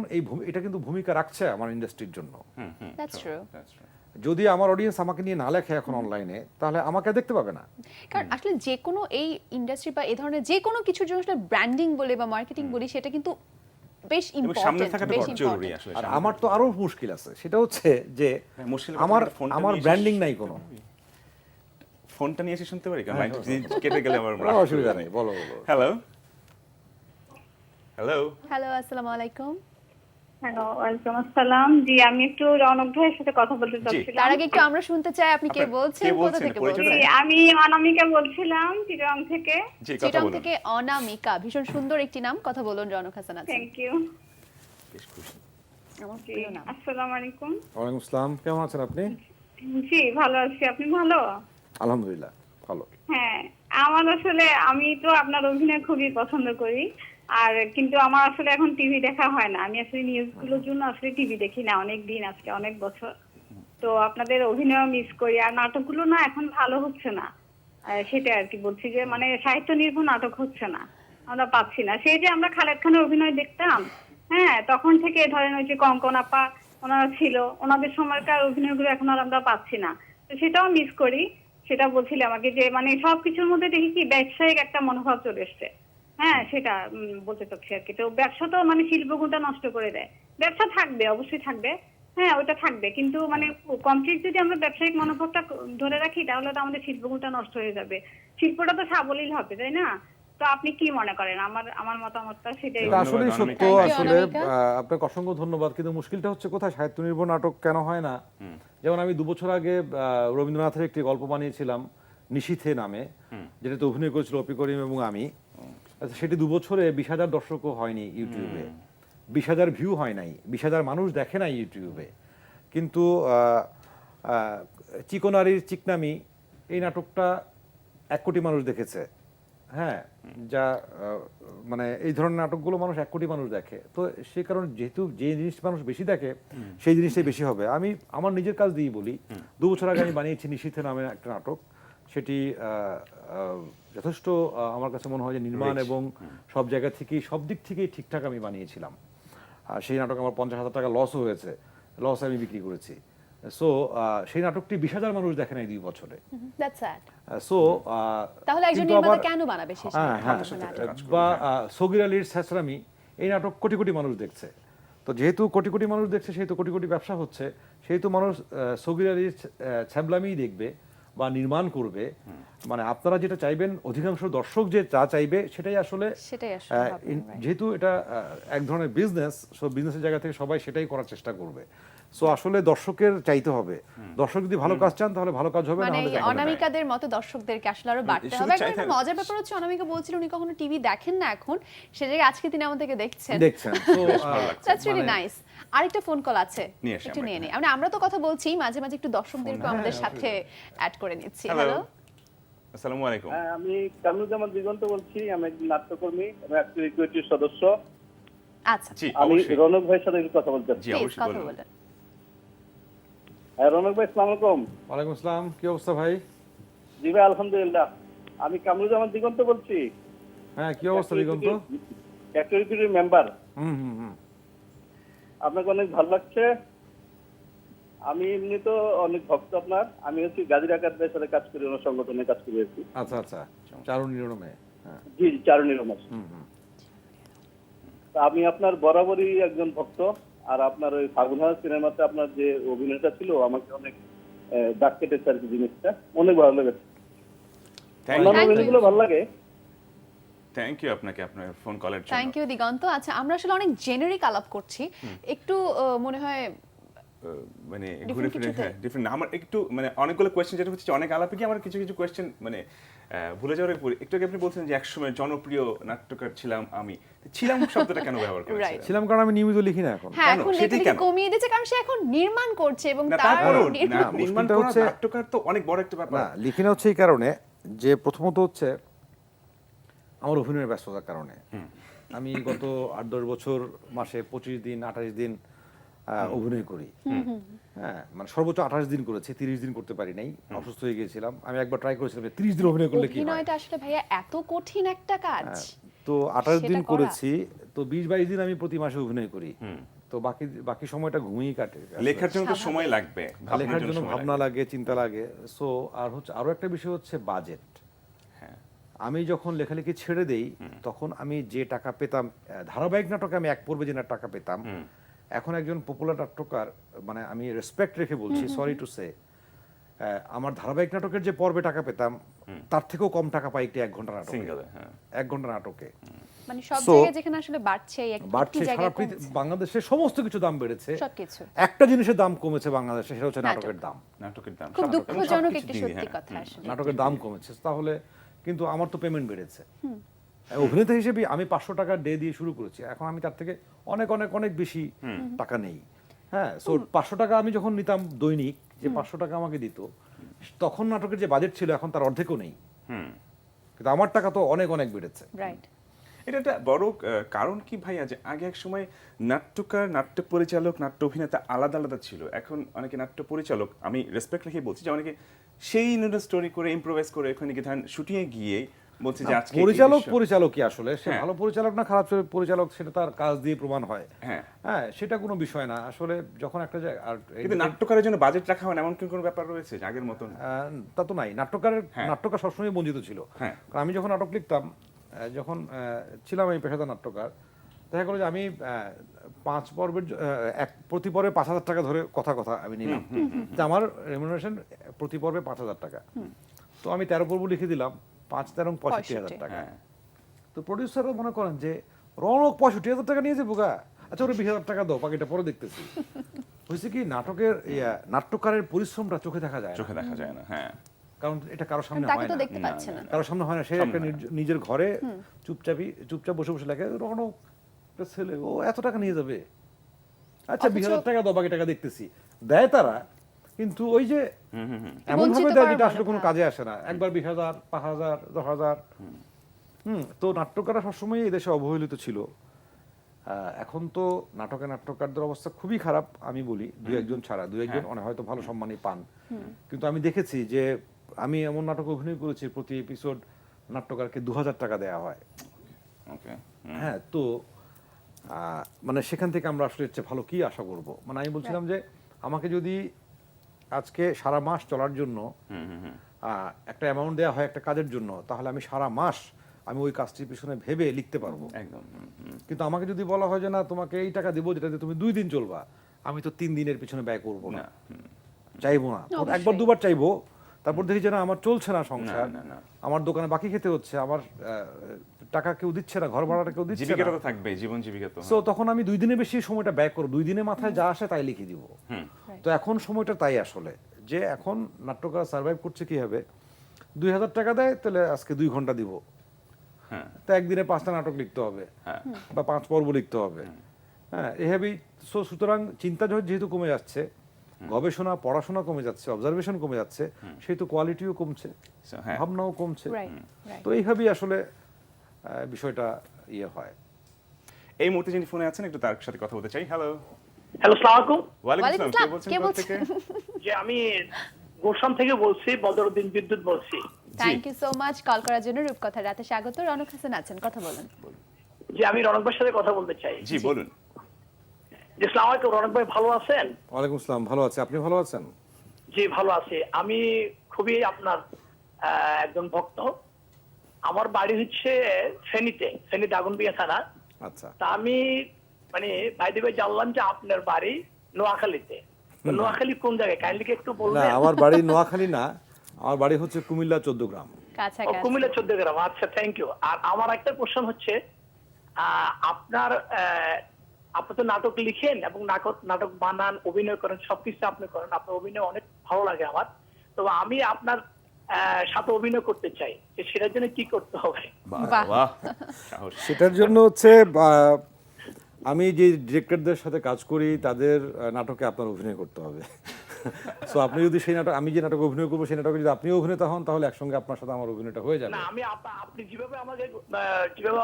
এটা কিন্তু ভূমিকা রাখছে আমার ইন্ডাস্ট্রির জন্য। That's true. যদি আমার অডিয়েন্স আমাকে নিয়ে না লেখে এখন অনলাইনে, তাহলে আমাকে দেখতে পাবে না। কারণ আসলে যে কোনো এই ইন্ডাস্ট্রি বা এই ধরনের যে কোনো কিছুর জন্য আসলে ব্র্যান্ডিং বলে বা মার্কেটিং বলি, সেটা কিন্তু বেশ এবং সামনে ইম্পর্টেন্ট, থাকাটা বেশ খুব জরুরি ইম্পর্টেন্ট। আসলে। আর আমার তো আরো মুশকিল আছে, সেটা হচ্ছে যে হ্যাঁ, মুশকিল আমার কথা, ফোনটা আমার নিয়ে ব্র্যান্ডিং এসে- নাই কোনো। ফোনটা নিয়ে এসে শুনতে পারি, কারণ লাইনটা কেটে গেলে আমার কোনো অসুবিধা নেই, বলো বলো। হ্যালো হ্যালো, হ্যালো, আসসালামু আলাইকুম। হ্যালো, ওয়ালাইকুম আসসালাম। জি, আমি একটু রৌনক ভাইয়ের সাথে কথা বলতে তার চাচ্ছিলাম। আগে একটু আমরা শুনতে চাই আপনি কে আপনার- বলছেন, কে কোথা বলছেন? থেকে পরিচয় বলছেন? জি, আমি অনামিকা বলছিলাম চিটাগং থেকে। জি কথা চিটাং বলুন। থেকে অনামিকা, ভীষণ সুন্দর একটি নাম, কথা বলুন। রনক হাসান আছেন। Thank you. বেশ খুশি। আমার জি, প্রিয় নাম। আসসালামু আলাইকুম। ওয়ালাইকুম আসসালাম, কেমন আছেন আপনি? জি, ভালো আছি। আপনি ভালো? আলহামদুলিল্লাহ ভালো। হ্যাঁ, আমার আসলে আমি তো আপনার অভিনয় খুবই পছন্দ করি। আর কিন্তু আমার আসলে এখন টিভি দেখা হয় না। আমি আসলে নিউজগুলোর জন্য আসলে টিভি দেখি না অনেক দিন, আজকে অনেক বছর। তো আপনাদের অভিনয় মিস করি। আর নাটকগুলো না এখন ভালো হচ্ছে না। সেটা আর কি বলছি যে মানে সাহিত্য নির্ভর নাটক হচ্ছে না, আমরা পাচ্ছি না। সেই যে আমরা খালেদ খানের অভিনয় দেখতাম, হ্যাঁ, তখন থেকে ধরেন ওই যে কঙ্কন আপা ওনারা ছিল, ওনাদের সময়কার অভিনয়গুলো এখন আর আমরা পাচ্ছি না। তো সেটাও মিস করি। সেটা বলছিলাম আমাকে যে মানে সবকিছুর মধ্যে দেখি কি ব্যবসায়িক একটা মনোভাব চলে এসছে। হ্যাঁ, সেটা বলতে চাচ্ছি আর কি। তো ব্যবসা তো মানে শিল্পগুণটা নষ্ট করে দেয়। ব্যবসা থাকবে, অবশ্যই থাকবে, হ্যাঁ ওটা থাকবে, কিন্তু মানে কমপ্লিট যদি আমরা ব্যবসায়িক মনোভাবটা ধরে রাখি তাহলে তো আমাদের শিল্পগুণটা নষ্ট হয়ে যাবে। শিল্পটা তো সাবলীল হবে, তাই না? তো আপনি কি মনে করেন? আমার মতামতটা সেটাই। এটা আসলেই ধন্যবাদ, সত্য। অনামিকা। আসলে অনামিকা। আপনাকে অসংখ্য ধন্যবাদ, কিন্তু মুশকিলটা হচ্ছে কোথায় সাহিত্য নির্ভর নাটক কেন হয় না। যেমন আমি 2 বছর আগে রবীন্দ্রনাথের একটি গল্প বানিয়েছিলাম নিশীথে নামে, যেটাতে অভিনয় করেছিল অপি করিম এবং আমি। আচ্ছা, সেটি 2 বছরে 20,000 দর্শকও হয়নি ইউটিউবে, 20,000 ভিউ হয় নাই, 20,000 মানুষ দেখে নাই ইউটিউবে। কিন্তু চিকনারির চিকনামি এই নাটকটা 1 কোটি মানুষ দেখেছে। হ্যাঁ, যা মানে এই ধরনের নাটকগুলো মানুষ 1 কোটি মানুষ দেখে। তো সেই কারণে যেহেতু যে জিনিসটা মানুষ বেশি দেখে সেই জিনিসটাই বেশি হবে। আমি আমার নিজের কাজ দিয়েই বলি, 2 বছর আগে আমি বানিয়েছি নিশীথে নামে একটা নাটক। সেটি যথেষ্ট আমার কাছে মনে হয় যে নির্মাণ এবং সব জায়গা থেকেই সব দিক থেকেই ঠিকঠাক আমি বানিয়েছিলাম। সেই নাটক আমার 50,000 টাকা লসও হয়েছে, লস আমি বিক্রি করেছি। সো সেই নাটকটি 20,000 মানুষ দেখে নাই 2 বছরে। That's sad. সো তাহলে একজন নির্মাতা কেন বানাবে শেষ বা সগির আলীর ছেঁচড়ামি এই নাটক কোটি কোটি মানুষ দেখছে। তো যেহেতু কোটি কোটি মানুষ দেখছে সেহেতু কোটি কোটি ব্যবসা হচ্ছে, সেহেতু মানুষ সগির আলীর ছ্যাবলামি দেখবে বা নির্মাণ করবে। মানে আপনারা যেটা চাইবেন, অধিকাংশ দর্শক যে যা চাইবে সেটাই আসলে যেহেতু এটা এক ধরনের বিজনেস, সো বিজনেসের জায়গা থেকে সবাই সেটাই করার চেষ্টা করবে। সো আসলে দর্শকের চাইতে হবে, দর্শক যদি ভালো কাজ চান তাহলে ভালো কাজ হবে, না মানে হলে যাবে না। অনামিকাদের মতো দর্শকদেরকে আসলে আরো বাড়তে শুধু হবে। একটা চাইতে- মজার ব্যাপার হচ্ছে অনামিকা বলছিল উনি কখনো টিভি দেখেন না এখন, সে জায়গায় আজকে তিনি আমাদেরকে দেখছেন। তো দ্যাটস রিয়েলি মানে- নাইস। আরেকটা ফোন কল আছে, নিয়ে আসি একটু আমরা নিয়ে নিই। আমরা তো কথা বলছি, মাঝে মাঝে একটু দর্শকদেরকে আমাদের সাথে অ্যাড করে নিচ্ছি। হ্যালো, হ্যালো, আসসালামু আলাইকুম। হ্যাঁ, আমি কামরুজ্জামান দিগন্ত বলছি। আমি একজন নাট্যকর্মী এবং একটি ইকুইটির সদস্য। আচ্ছা জি আমি অবশ্যই, রৌনক ভাইয়ের সাথে একটু কথা বলতে চাচ্ছি। জি প্লিজ অবশ্যই কথা বলুন। বলেন। হ্যাঁ, রৌনক ভাই, আসসালামু আলাইকুম। ওয়ালাইকুম আসসালাম, কি অবস্থা ভাই? জি ভাই, আলহামদুলিল্লাহ। আমি কামরুজ্জামান দিগন্ত বলছি। হ্যাঁ, কি অবস্থা দিগন্ত? একটা ইকুইটির মেম্বার। হুম। আপনাকে অনেক ভালো লাগছে। আমি এমনি তো অনেক ভক্ত আপনার। আমি হচ্ছে গাজী ডাকাত ভাইয়ের সাথে কাজ করি, ওনার সংগঠনে কাজ করে আছি। আচ্ছা, চারু নিরমে। হ্যাঁ, জি, চারণী রমেশ। হুম। তা আমি আপনার বরাবরই একজন ভক্ত। আর আপনার ওই ফাগুনহার সিনেমাতে আপনার যে অভিনয়টা ছিল আমাকে অনেক দাগ কেটেছে আর কি, জিনিসটা অনেক ভালো লেগেছে। অন্যান্য অভিনয়গুলো ভালো লাগে। থ্যাংক ইউ আপনাকে আপনার ফোন কলের জন্য। থ্যাংক ইউ দিগন্ত। আচ্ছা, আমরা আসলে অনেক জেনারিক আলাপ করছি, একটু মনে হয় মানে Different ঘুরে ফিরে কিছুতে। ডিফারেন্ট আমার একটু মানে অনেকগুলো কোয়েশ্চেন যেটা হচ্ছে অনেক আলাপে কি আমার কিছু কিছু কোয়েশ্চেন মানে ভুলে যাওয়ার পরে একটু আগে আপনি বলছেন যে একসময় জনপ্রিয় নাট্যকার ছিলাম আমি। ছিলাম শব্দটা কেন ব্যবহার Right. করেছেন? ছিলাম কারণ আমি নিয়মিত লিখি না এখন। হ্যাঁ, কেন? এখন সেটাই লেখালেখি কেন? কমিয়ে দিয়েছে কারণ সে এখন নির্মাণ করছে এবং না তার তারপরও নির্মাণ- না, নির্মাণ মুশকিলটা করা হচ্ছে- নাট্যকার তো অনেক বড় একটা ব্যাপার। না, লিখি না হচ্ছে এই কারণে যে প্রথমত হচ্ছে আমার অভিনয়ের ব্যস্ততার কারণে। আমি গত 8-10 বছর মাসে 25 দিন 28 দিন অভিনয় করি। হ্যাঁ, মানে সর্বোচ্চ 28 দিন করেছি, 30 দিন করতে পারি নাই, অসুস্থ হয়ে গিয়েছিলাম। আমি একবার ট্রাই করেছিলাম যে 30 দিন অভিনয় করলে কি হয়। অভিনয়টা আসলে ভাইয়া এত কঠিন একটা কাজ। তো 28 দিন সেটা করা। করেছি, তো 20-22 দিন আমি প্রতি মাসে অভিনয় করি। তো বাকি সময়টা ঘুমিয়েই কাটে। লেখার জন্য তো সময় লাগবে, ভাবনার লেখার জন্য সময় ভাবনা লাগবে। লাগে, চিন্তা লাগে। সো আর হচ্ছে আরো একটা বিষয় হচ্ছে বাজেট। হ্যাঁ। আমি যখন লেখালেখি ছেড়ে দেই তখন আমি যে টাকা পেতাম ধারাবাহিক নাটকে আমি এক পর্বে যে টাকা পেতাম, এখন একজন পপুলার নাট্যকার, মানে আমি রেসপেক্ট রেখে বলছি, সরি টু সে, আমার ধারাবাহিক নাটকের যে পর্বে টাকা পেতাম তার থেকেও কম টাকা পাই একটি 1 ঘন্টা নাটকে। সিঙ্গেলে, হ্যাঁ। 1 ঘন্টা নাটকে মানে সব So, জায়গায় যেখানে আসলে বাড়ছে একটু বাড়ছে, সারা জায়গায় পৃথিবী কমছে। বাংলাদেশে সমস্ত কিছু দাম বেড়েছে, সবকিছু একটা জিনিসের দাম কমেছে বাংলাদেশে, সেটা হচ্ছে নাটক। নাটকের দাম। নাটকের দাম খুব এবং দুঃখজনক সবকিছু একটি দিয়ে, সত্যি হ্যাঁ। কথা আসলে। নাটকের দাম কমেছে, তাহলে কিন্তু আমার তো পেমেন্ট বেড়েছে। অভিনেতা হিসেবে আমি 500 টাকা ডে দিয়ে শুরু করেছি, এখন আমি তার থেকে অনেক অনেক অনেক বেশি টাকা নেই। হ্যাঁ, সো 500 টাকা আমি যখন নিতাম দৈনিক, যে 500 টাকা আমাকে দিত, তখন নাটকের যে বাজেট ছিল এখন তার অর্ধেকও নেই, কিন্তু আমার টাকা তো অনেক অনেক বেড়েছে। রাইট। এটা একটা বড় কারণ কি ভাইয়া, যে আগে এক সময় নাট্যকার, নাট্য পরিচালক, নাট্য অভিনেতা আলাদা আলাদা ছিল। এখন অনেকে নাট্য পরিচালক, আমি রেসপেক্ট রেখে বলছি, যে অনেকে সেই স্টোরি করে ইম্প্রোভাইজ করে ওখানে গিয়ে ধরেন শুটিংয়ে গিয়ে বলছে যে আজকে পরিচালক এই দৃশ্য- পরিচালকই আসলে, সে হ্যাঁ। ভালো পরিচালক না খারাপ পরিচালক সেটা তার কাজ দিয়ে প্রমাণ হয়। হ্যাঁ। হ্যাঁ, সেটা কোনো বিষয় না আসলে। যখন একটা জায়গা আর কিন্তু নাট্যকারের জন্য বাজেট রাখা হয় না, এমন কি কোনো ব্যাপার রয়েছে যে আগের মতন? তা তো নাই, নাট্যকার হ্যাঁ। সবসময় বঞ্চিত ছিল। হ্যাঁ। কারণ আমি যখন নাটক লিখতাম, যখন ছিলাম আমি পেশাদার নাট্যকার, দেখা গেলো যে আমি 5 পর্বের প্রতি পর্বে 5,000 টাকা ধরে কথা আমি নিলাম, যে আমার রেমুনারেশন প্রতি পর্বে 5,000 টাকা। তো আমি 13 পর্ব লিখে দিলাম, 5-13 65,000 টাকা। হ্যাঁ। তো প্রডিউসাররা মনে করেন যে রৌনক 65,000 টাকা নিয়েছে বোকা, আচ্ছা ওরা 20,000 টাকা দাও, বাকিটা পরে দেখতেছি। হয়েছে কি, নাটকের নাট্যকারের পরিশ্রমটা চোখে দেখা যায় না। চোখে দেখা যায় না, হ্যাঁ। কারণ এটা কারোর সামনে তাকে হয় তো না, দেখতে পাচ্ছে না। কারোর সামনে হয় না। সে একটা নিজের ঘরে চুপচাপ বসে বসে লেখে, রৌনক একটা ছেলে, ও এত টাকা নিয়ে যাবে, আচ্ছা 20,000 টাকা দাও, বাকি টাকা দেখতেছি, দেয় তারা। কিন্তু ওই যে এমন ভাবে বঞ্চিত দেয় করার যেটা আসলে কোনো মনোভাব। কাজে আসে না। একবার 20,000, 5,000, 10,000। তো নাট্যকাররা সবসময় এই দেশে অবহেলিত ছিল। এখন তো নাট্যকারদের অবস্থা খুবই খারাপ, আমি বলি, 2-1 ছাড়া, 2-1 অনেক হয়তো ভালো সম্মানই পান। কিন্তু আমি দেখেছি যে আমি এমন নাটক অভিনয় করেছি প্রতি এপিসোড নাট্যকারকে 2,000 টাকা দেওয়া হয়। ওকে। হ্যাঁ, তো মানে সেখান থেকে আমরা আসলে হচ্ছে ভালো কি আশা করব। মানে আমি বলছিলাম যে আমাকে যদি আজকে সারা মাস চলার জন্য একটা অ্যামাউন্ট দেওয়া হয় একটা কাজের জন্য, তাহলে আমি সারা মাস আমি ওই কাজটির পিছনে ভেবে লিখতে পারবো। একদম। কিন্তু আমাকে যদি বলা হয় যে না, তোমাকে এই টাকা দেবো যেটাতে তুমি 2 দিন চলবা, আমি তো 3 দিনের পিছনে ব্যয় করব না, চাইবো না। অবশ্যই। 1-2 বার চাইবো, তারপর দেখি যে না, আমার চলছে না সংসার, না। আমার দোকানে বাকি খেতে হচ্ছে, আমার টাকা কেউ দিচ্ছে না, ঘর ভাড়াটা কেউ দিচ্ছে জীবিকাটা না। তো থাকবেই, জীবন জীবিকা তো। সো তখন আমি 2 দিনের বেশি সময়টা ব্যয় করব, 2 দিনের মাথায় যা আসে তাই লিখে দিব। তো এখন সময়টা তাই আসলে, যে এখন নাট্যকার সার্ভাইভ করছে কিভাবে, 2,000 টাকা দেয়, তাহলে আজকে 2 ঘন্টা দিব, তো একদিনে 5টা নাটক লিখতে হবে বা 5 পর্ব লিখতে হবে। হ্যাঁ, এভাবেই। সুতরাং চিন্তা যেহেতু কমে যাচ্ছে, গবেষণা পড়াশোনা কমে যাচ্ছে, অবজারভেশন কমে যাচ্ছে, সেহেতু কোয়ালিটিও কমছে, ভাবনাও কমছে। তো এইভাবেই আসলে বিষয়টা হয়। এই মুহূর্তে যিনি ফোনে আছেন, একটু তার সাথে কথা বলতে চাই। হ্যালো। হ্যালো, সালাম আলাইকুম। ওয়ালাইকুম আসসালাম। কে বলছেন, কে কোথা বলছেন? থেকে? যে আমি গোরসাম থেকে বলছি, বদরউদ্দিন বিদ্যুৎ বলছি। Thank you so much call করার জন্য। রূপকথা রাতে স্বাগত। রনক হাসান আছেন, কথা বলুন। যে আমি রনক ভাইয়ের সাথে কথা বলতে চাই। জি বলুন। যে আসসালামু আলাইকুম, রনক ভাই ভালো আছেন? ওয়ালাইকুম আসসালাম, ভালো আছে, আপনি ভালো আছেন? জি ভালো আছি। আমি খুবই আপনার একজন ভক্ত। আমার বাড়ি হচ্ছে ফেনী দাগনভূঞা থানা। আচ্ছা। তা আমি মানে বাইরে জানলাম যে আপনার বাড়ি নোয়াখালীতে। নোয়াখালী কোন জায়গায়, কাইন্ডলি একটু না, বলবেন? আমার বাড়ি নোয়াখালী না, আমার বাড়ি হচ্ছে কুমিল্লা 14 গ্রাম। কাছাকাছি। কুমিল্লা 14 গ্রাম। আচ্ছা, থ্যাংক ইউ। আর আমার একটা কোশ্চেন হচ্ছে, আপনি তো নাটক লিখেন এবং নাটক বানান, অভিনয় করেন, সবকিছু আপনি করেন, আপনার অভিনয় অনেক ভালো লাগে আমার। তো আমি আপনার সাথে অভিনয় করতে চাই, সেটার জন্য কি করতে হবে? বাহ, সাহস। সেটার জন্য হচ্ছে আমি যে ডিরেক্টরদের সাথে কাজ করি তাদের নাটকে আপনার অভিনয় করতে হবে। সো আপনি যদি সেই নাটক, আমি যে নাটকে অভিনয় করবো সেই নাটকে যদি আপনিও অভিনেতা হন, তাহলে একসঙ্গে আপনার সাথে আমার অভিনয়টা হয়ে যাবে। না, আমি আপনি যেভাবে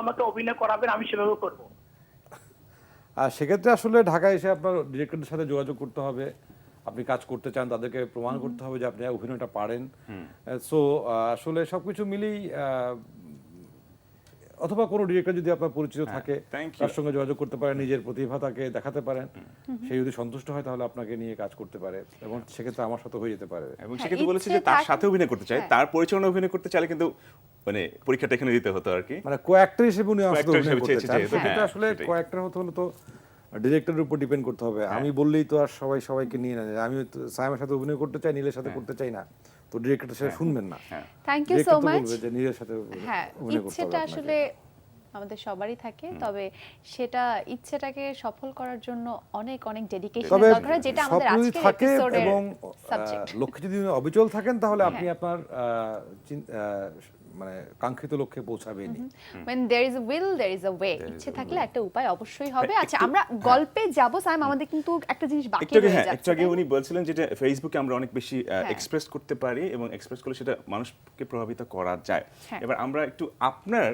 আমাকে অভিনয় করাবেন আমি সেভাবে করব। আর সেক্ষেত্রে আসলে ঢাকায় এসে আপনার ডিরেক্টরদের সাথে যোগাযোগ করতে হবে, আপনি কাজ করতে চান, তাদেরকে প্রমাণ করতে হবে যে আপনি অভিনয়টা পারেন। সো আসলে সবকিছু মিলেই অথবা কোনো ডিরেক্টর যদি আপনার পরিচিত থাকে thank you. তার সঙ্গে যোগাযোগ করতে পারেন, নিজের প্রতিভা তাকে দেখাতে পারেন, সে যদি সন্তুষ্ট হয় তাহলে আপনাকে নিয়ে কাজ করতে পারে এবং সেক্ষেত্রে আমার সাথে হয়ে যেতে পারে। এবং হ্যাঁ, সেক্ষেত্রে বলেছে ইচ্ছে যে তার থাক- সাথে অভিনয় করতে চায়, হ্যাঁ। তার পরিচালনা অভিনয় করতে চাইলে কিন্তু মানে পরীক্ষাটা এখানে দিতে হতো আর কি। মানে কো-অ্যাক্টর হিসেবে উনি আমার সাথে Co-actor অভিনয় হিসেবে করতে চেয়েছে চান, যেহেতু, সেক্ষেত্রে হ্যাঁ, আসলে সেটাই। কো-অ্যাক্টর হতে হলে তো ডিরেক্টরের উপর ডিপেন্ড করতে হবে। আমি বললেই তো আর সবাই সবাইকে নিয়ে না যায়। আমি তো সায়েমের সাথে অভিনয় করতে চাই, নীলের সাথে করতে চাই না, তো ডিরেক্টর সেটা শুনবেন না। হ্যাঁ। থ্যাংক ইউ সো ডিরেক্টর তো মাচ। বলবে যে নীলের সাথে হ্যাঁ, অভিনয় করতে হবে ইচ্ছেটা আপনাকে। আসলে আমাদের সবারই থাকে, তবে সেটা ইচ্ছেটাকে সফল করার জন্য অনেক অনেক ডেডিকেশন তবে দরকার হয়, যেটা আমাদের স্বপ্ন যদি আজকের থাকে এপিসোডের এবং সাবজেক্ট। লক্ষ্যে যদি অবিচল থাকেন তাহলে আপনি হ্যাঁ। আপনার মানে কাঙ্ক্ষিত লক্ষ্যে পৌঁছাবেনই। when there is a will there is a way, ইচ্ছে থাকলে একটা উপায় অবশ্যই হবে। আচ্ছা, আমরা গল্পে যাব সাইম, আমাদের কিন্তু একটা জিনিস বাকি একটু আগে রয়ে হ্যাঁ, যাচ্ছে। একটু আগে তাই না? উনি বলছিলেন যেটা ফেসবুকে আমরা অনেক বেশি হ্যাঁ। এক্সপ্রেস করতে পারি এবং এক্সপ্রেস করলে সেটা মানুষকে প্রভাবিত করা যায়। হ্যাঁ। এবার আমরা একটু আপনার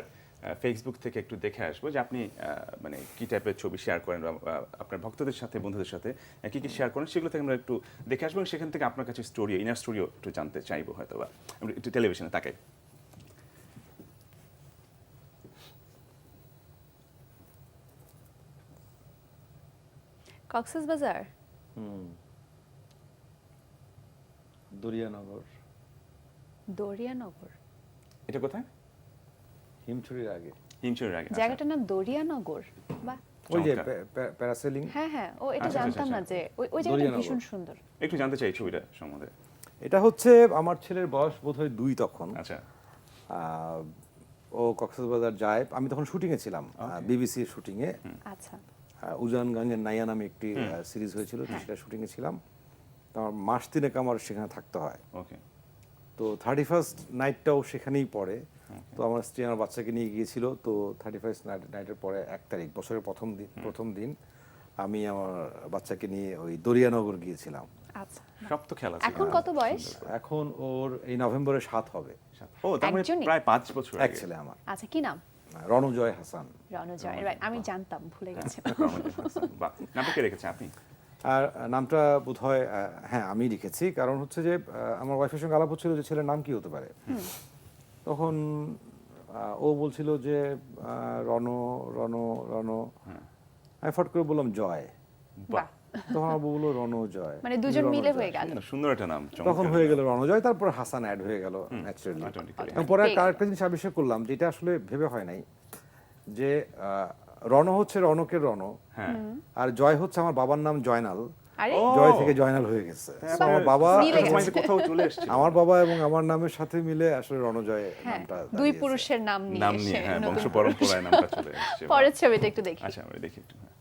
ফেসবুক থেকে একটু দেখে আসবো যে আপনি মানে কি টাইপের ছবি শেয়ার করেন বা আপনার ভক্তদের সাথে, বন্ধুদের সাথে কি কি শেয়ার করেন, সেগুলো থেকে আমরা একটু দেখে আসবো এবং সেখান থেকে আপনার কাছে স্টোরি, ইনার স্টোরিও একটু জানতে চাইবো হয়তো বা। আমরা একটু টেলিভিশনে তাকাই। কক্সবাজার, দরিয়ানগর, দরিয়ানগর, এটা কোথায়? হিমছড়ির আগে। হিমচুরের আগে। আচ্ছা। জায়গাটার নাম দরিয়ানগর। বাহ, ওই যে চমৎকার। প্যারাসেলিং। হ্যাঁ হ্যাঁ, ও এটা আচ্ছা, জানতাম আচ্ছা, না আচ্ছা। যে ওই জায়গাটা দরিয়ানগর। ভীষণ সুন্দর। একটু জানতে চাই ছবিটা সম্বন্ধে। এটা হচ্ছে আমার ছেলের বয়স বোধহয় 2 তখন। আচ্ছা। ও কক্সবাজার যায়, আমি তখন শুটিংয়ে ছিলাম, বিবিসির শুটিংয়ে। আচ্ছা, উজান গাঙ্গের নাইয়া নামে একটি সিরিজ হয়েছিল, তো সেটা শুটিংয়ে ছিলাম। তো আমার মাস 3 আমার সেখানে থাকতে হয়। ওকে। তো 31st নাইটটাও সেখানেই পড়ে। তো আমার স্ত্রী আমার বাচ্চাকে নিয়ে গিয়েছিল। তো 31st নাইটের পরে 1 তারিখ, বছরের প্রথম দিন আমি আমার বাচ্চাকে নিয়ে ওই দরিয়ানগর গিয়েছিলাম। আচ্ছা। সব তো খেলা আছে। এখন কত বয়স? এখন ওর এই নভেম্বরে 7 হবে। ও, তার মানে একজনই? প্রায় 5 বছর এক আগে। ছেলে আমার, আচ্ছা, কি নাম? রণজয় হাসান। রণজয়, রাইট, আমি জানতাম, ভুলে গেছি। বাহ, নামটা কে রেখেছে আপনি? আর নামটা বোধহয় হ্যাঁ আমি লিখেছি, কারণ হচ্ছে যে আমার ওয়াইফের সঙ্গে আলাপ হচ্ছিল যে ছেলের নাম কি হতে পারে। তখন ও বলছিল যে রণ রণ রণ, আমি ফট করে বললাম জয়। বাহ, তখন আমার বউ বললো রণজয়, মানে দুজন মিলে রণজয়। হয়ে গেল। সুন্দর একটা নাম। তখন হয়ে গেল রণজয়, তারপর হাসান অ্যাড হয়ে গেল ন্যাচারালি। Automatically। এবং পরে পেয়ে গেল। আরেকটা জিনিস আবিষ্কার করলাম, যেটা আসলে ভেবে হয় নাই, যে রণ হচ্ছে রণকের রণ, হ্যাঁ। আর জয় হচ্ছে আমার বাবার নাম জয়নাল, আরে ও, জয় থেকে জয়নাল হয়ে গেছে। তো আমার বাবা মিলে এবং- গেছে। কোথাও চলে এসেছে। আমার বাবা এবং আমার নামের সাথে মিলে আসলে রণজয় হ্যাঁ, নামটা দুই দাঁড়িয়েছে। পুরুষের নাম নাম নিয়ে নিয়ে, এসে হ্যাঁ, নতুন বংশ পুরুষ। পরম্পরায় নামটা চলে এসেছে। পরের ছবিটা একটু দেখি। আচ্ছা, আমরা দেখি একটু। হ্যাঁ।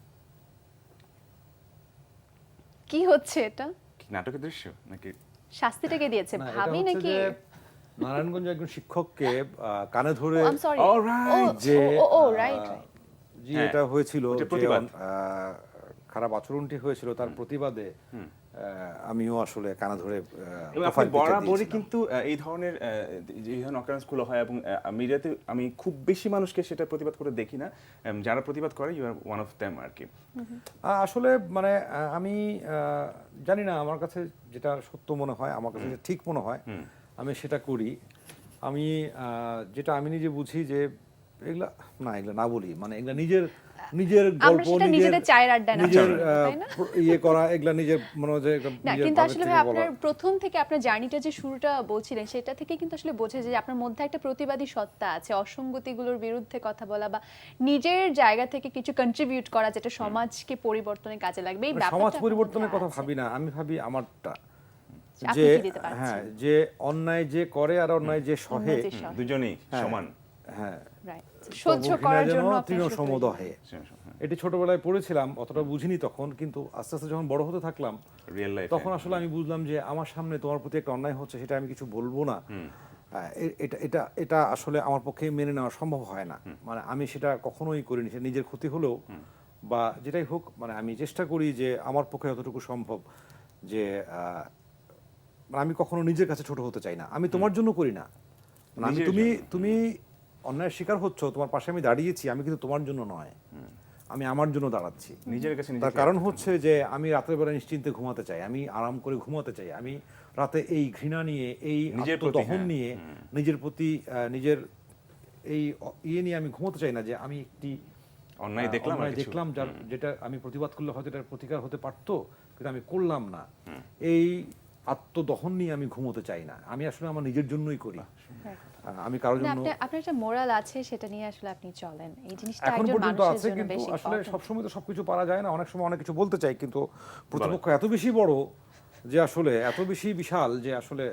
কি হচ্ছে এটা? কি নাটকের দৃশ্য নাকি? শাস্তিটা কে দিয়েছে, না, এটা ভাবি হচ্ছে নাকি? যে নারায়ণগঞ্জ একজন শিক্ষককে কানে ধরে I am sorry. All right, oh right right. যে হ্যাঁ, এটা হয়েছিল, ওটা যে প্রতিবাদ। খারাপ আচরণটি হয়েছিল তার প্রতিবাদে আমিও আসলে কানে ধরে এবং আপনি profile picture বরাবরই দিয়েছিলাম। কিন্তু এই ধরনের অকারেন্সগুলো হয় এবং মিডিয়াতে আমি খুব বেশি মানুষকে সেটা প্রতিবাদ করে দেখি না। যারা প্রতিবাদ করে, you are one of them আর কি। আসলে মানে আমি জানি না, আমার কাছে যেটা সত্য মনে হয়, আমার কাছে যেটা ঠিক মনে হয়, আমি সেটা করি। আমি যেটা আমি নিজে বুঝি যে এগুলা না বলি, মানে এগুলা নিজের আমরা গল্প, সেটা নিজেদের চায়ের আড্ডায় না নিজের বলি, তাই না? ইয়ে করা, এগুলা নিজের মনে হয় যে না, নিজের কিন্তু ভাবের আসলে থেকে ভাই বলা। আপনার প্রথম থেকে আপনার জার্নিটা যে শুরুটা বলছিলেন, সেটা থেকে কিন্তু আসলে বোঝা যায় যে আপনার মধ্যে একটা প্রতিবাদী সত্তা আছে, অসঙ্গতিগুলোর বিরুদ্ধে কথা বলা বা নিজের জায়গা থেকে কিছু কন্ট্রিবিউট করা, যেটা সমাজকে পরিবর্তনের কাজে লাগবে। এই সমাজ ব্যাপারটা আপনার পরিবর্তনের মধ্যে কথা আছে। ভাবি না, আমি ভাবি আমারটা, আপনি যে কি দিতে পারছেন? হ্যাঁ, যে অন্যায় যে করে আর অন্যায় যে সহে, অন্যায় যে সহে। দুজনেই সমান। হ্যাঁ, Right. সহ্য তবু করার ঘৃণা যেন জন্য আপনি তৃণ আসলে তৈরি। সমদহে। এটি ছোটবেলায় পড়েছিলাম, অতটা বুঝিনি তখন, কিন্তু আস্তে আস্তে যখন বড় হতে থাকলাম, রিয়েল লাইফ। তখন আসলে আমি বুঝলাম যে আমার সামনে তোমার প্রতি একটা অন্যায় হচ্ছে, সেটা আমি কিছু বলবো না। এটা এটা এটা আসলে আমার পক্ষে মেনে নেওয়া সম্ভব হয় না। মানে আমি সেটা কখনোই করিনি, সে নিজের ক্ষতি হলেও বা যেটাই হোক, মানে আমি চেষ্টা করি যে আমার পক্ষে যতটুকু সম্ভব, যে আমি কখনো নিজের কাছে ছোট হতে চাই না। আমি তোমার জন্য করি না, মানে আমি তুমি অন্যায়ের শিকার হচ্ছ, তোমার পাশে আমি দাঁড়িয়েছি, আমি কিন্তু তোমার জন্য নয়, আমি আমার জন্য দাঁড়াচ্ছি। নিজের কাছে তার কারণ হচ্ছে যে আমি রাতের বেলা নিশ্চিন্তে ঘুমাতে চাই, আমি আরাম করে ঘুমাতে চাই। আমি রাতে এই ঘৃণা নিয়ে, এই নিজের আত্মদহন প্রতি, নিয়ে, নিজের প্রতি নিজের এই ইয়ে নিয়ে আমি ঘুমোতে চাই না যে আমি একটি অন্যায় দেখলাম আর অন্যায় কিছু। দেখলাম যেটা আমি প্রতিবাদ করলে হয়তো এটার প্রতিকার হতে পারতো, কিন্তু আমি করলাম না। এই আত্মদহন নিয়ে আমি ঘুমোতে চাই না। আমি আসলে আমার নিজের জন্যই করি, আমি কারোর না, জন্য। আপনার একটা মোরাল আছে, সেটা নিয়ে আসলে আপনি চলেন, এই জিনিসটা এখন একজন পর্যন্ত মানুষের আছে, জন্য কিন্তু বেশি আসলে important। সবসময় তো সবকিছু পারা যায় না। অনেক সময় অনেক কিছু বলতে চাই, কিন্তু প্রতিপক্ষ এত বেশি বড় যে আসলে এত বেশি বিশাল যে আসলে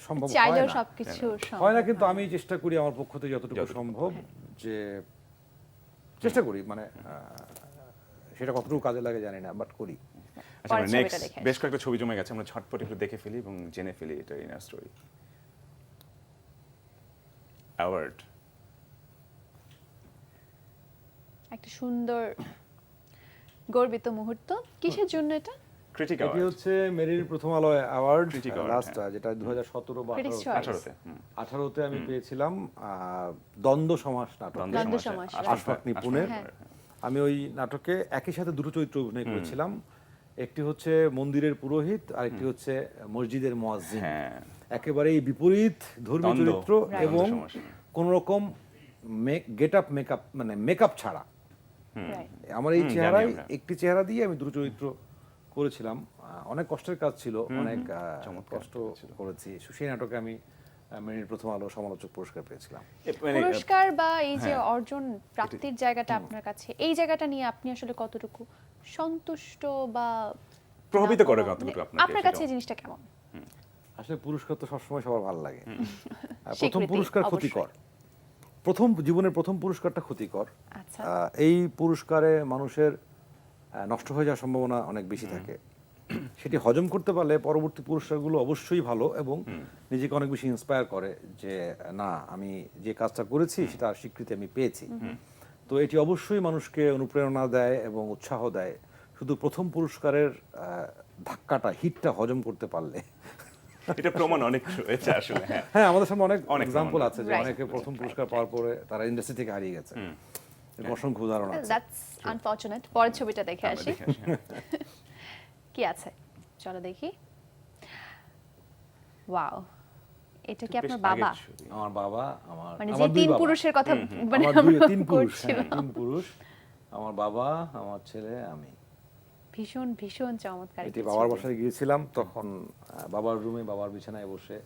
সম্ভব হয় চাইলেও না। সবকিছু হয় না, সম্ভব কিন্তু হয় আমি চেষ্টা করি আমার পক্ষ থেকে যতটুকু যতটুকু সম্ভব, যে চেষ্টা করি, মানে সেটা কতটুকু কাজে লাগে জানি না, বাট করি। আচ্ছা, পরের ছবিটা নেক্সট দেখে বেশ কয়েকটা ছবি জমে গেছে, আমরা ঝটপট একটু দেখে ফেলি এবং জেনে ফেলি এটা ইনার স্টোরি। অ্যাওয়ার্ড, একটা সুন্দর গর্বিত মুহূর্ত। কিসের জন্য এটা? ক্রিটিক এটি অ্যাওয়ার্ড হচ্ছে মেরিল প্রথম আলো অ্যাওয়ার্ড, Critic Award, লাস্ট যেটা 2017 বা Critics' 18 Choice। 18-তে। 18-তে আমি পেয়েছিলাম দ্বন্দ্ব সমাস নাটক, দ্বন্দ্ব সমাস, আশফাক নিপুণের। হ্যাঁ। আমি ওই নাটকে একই সাথে দুটো চরিত্র অভিনয় করেছিলাম। একটি হচ্ছে মন্দিরের পুরোহিত, আর একটি হচ্ছে মসজিদের মুয়াজ্জিন। হ্যাঁ, একেবারেই বিপরীত ধর্মী দ্বন্দ্ব, চরিত্র, Right. এবং দ্বন্দ্ব সমাস। কোন রকম গেট আপ মেকআপ, মানে মেকআপ ছাড়া Right. আমার এই জানি চেহারায় আমরা। একটি চেহারা দিয়ে আমি দুটো চরিত্র করেছিলাম। অনেক কষ্টের কাজ ছিল, অনেক চমৎকার কষ্ট করেছি। সেই নাটকে আমি মেরিল প্রথম আলো সমালোচক পুরস্কার পেয়েছিলাম। মানে পুরস্কার বা এই যে হ্যাঁ। অর্জন প্রাপ্তির জায়গাটা আপনার কাছে, এই জায়গাটা নিয়ে আপনি আসলে কতটুকু সন্তুষ্ট বা প্রভাবিত করে মানে কতটুকু আপনাকে আপনার কাছে এই জিনিসটা কেমন? আসলে পুরস্কার তো সবসময় সবার ভালো লাগে। প্রথম স্বীকৃতি, পুরস্কার অবশ্যই। ক্ষতিকর, জীবনের প্রথম পুরস্কারটা ক্ষতিকর। আচ্ছা। এই পুরস্কারে মানুষের নষ্ট হয়ে যাওয়ার সম্ভাবনা অনেক বেশি থাকে। সেটি হজম করতে পারলে পরবর্তী পুরস্কারগুলো অবশ্যই ভালো, এবং নিজেকে অনেক বেশি ইন্সপায়ার করে যে না, আমি যে কাজটা করেছি সেটার স্বীকৃতি আমি পেয়েছি। তো এটি অবশ্যই মানুষকে অনুপ্রেরণা দেয় এবং উৎসাহ দেয়। শুধু প্রথম পুরস্কারের ধাক্কাটা, হিটটা হজম করতে পারলে। এটা প্রমাণ অনেক রয়েছে আসলে। হ্যাঁ, হ্যাঁ, আমাদের সামনে অনেক অনেক এক্সাম্পল প্রমাণ আছে যে Right. অনেকে প্রথম পুরস্কার পাওয়ার পরে তারা ইন্ডাস্ট্রি থেকে হারিয়ে গেছে। এরকম অসংখ্য উদাহরণ আছে। That's unfortunate. পরের ছবিটা দেখে আমরা আসি, দেখে আসি, হ্যাঁ। কি আছে চলো দেখি। ওয়াও, এটা কি বেশ আপনার আগের বাবা? ছবি। আমার বাবা, আমার মানে যে আমার দুই তিন বাবা। পুরুষের কথা মানে আমার আমরা তিন পুরুষ, করছিলাম। তিন পুরুষ, আমার বাবা, আমার ছেলে, আমি। ভীষণ ভীষণ চমৎকার এটি একটা বাবার ছবি। বাসায় গিয়েছিলাম, তখন বাবার রুমে বাবার বিছানায় বসে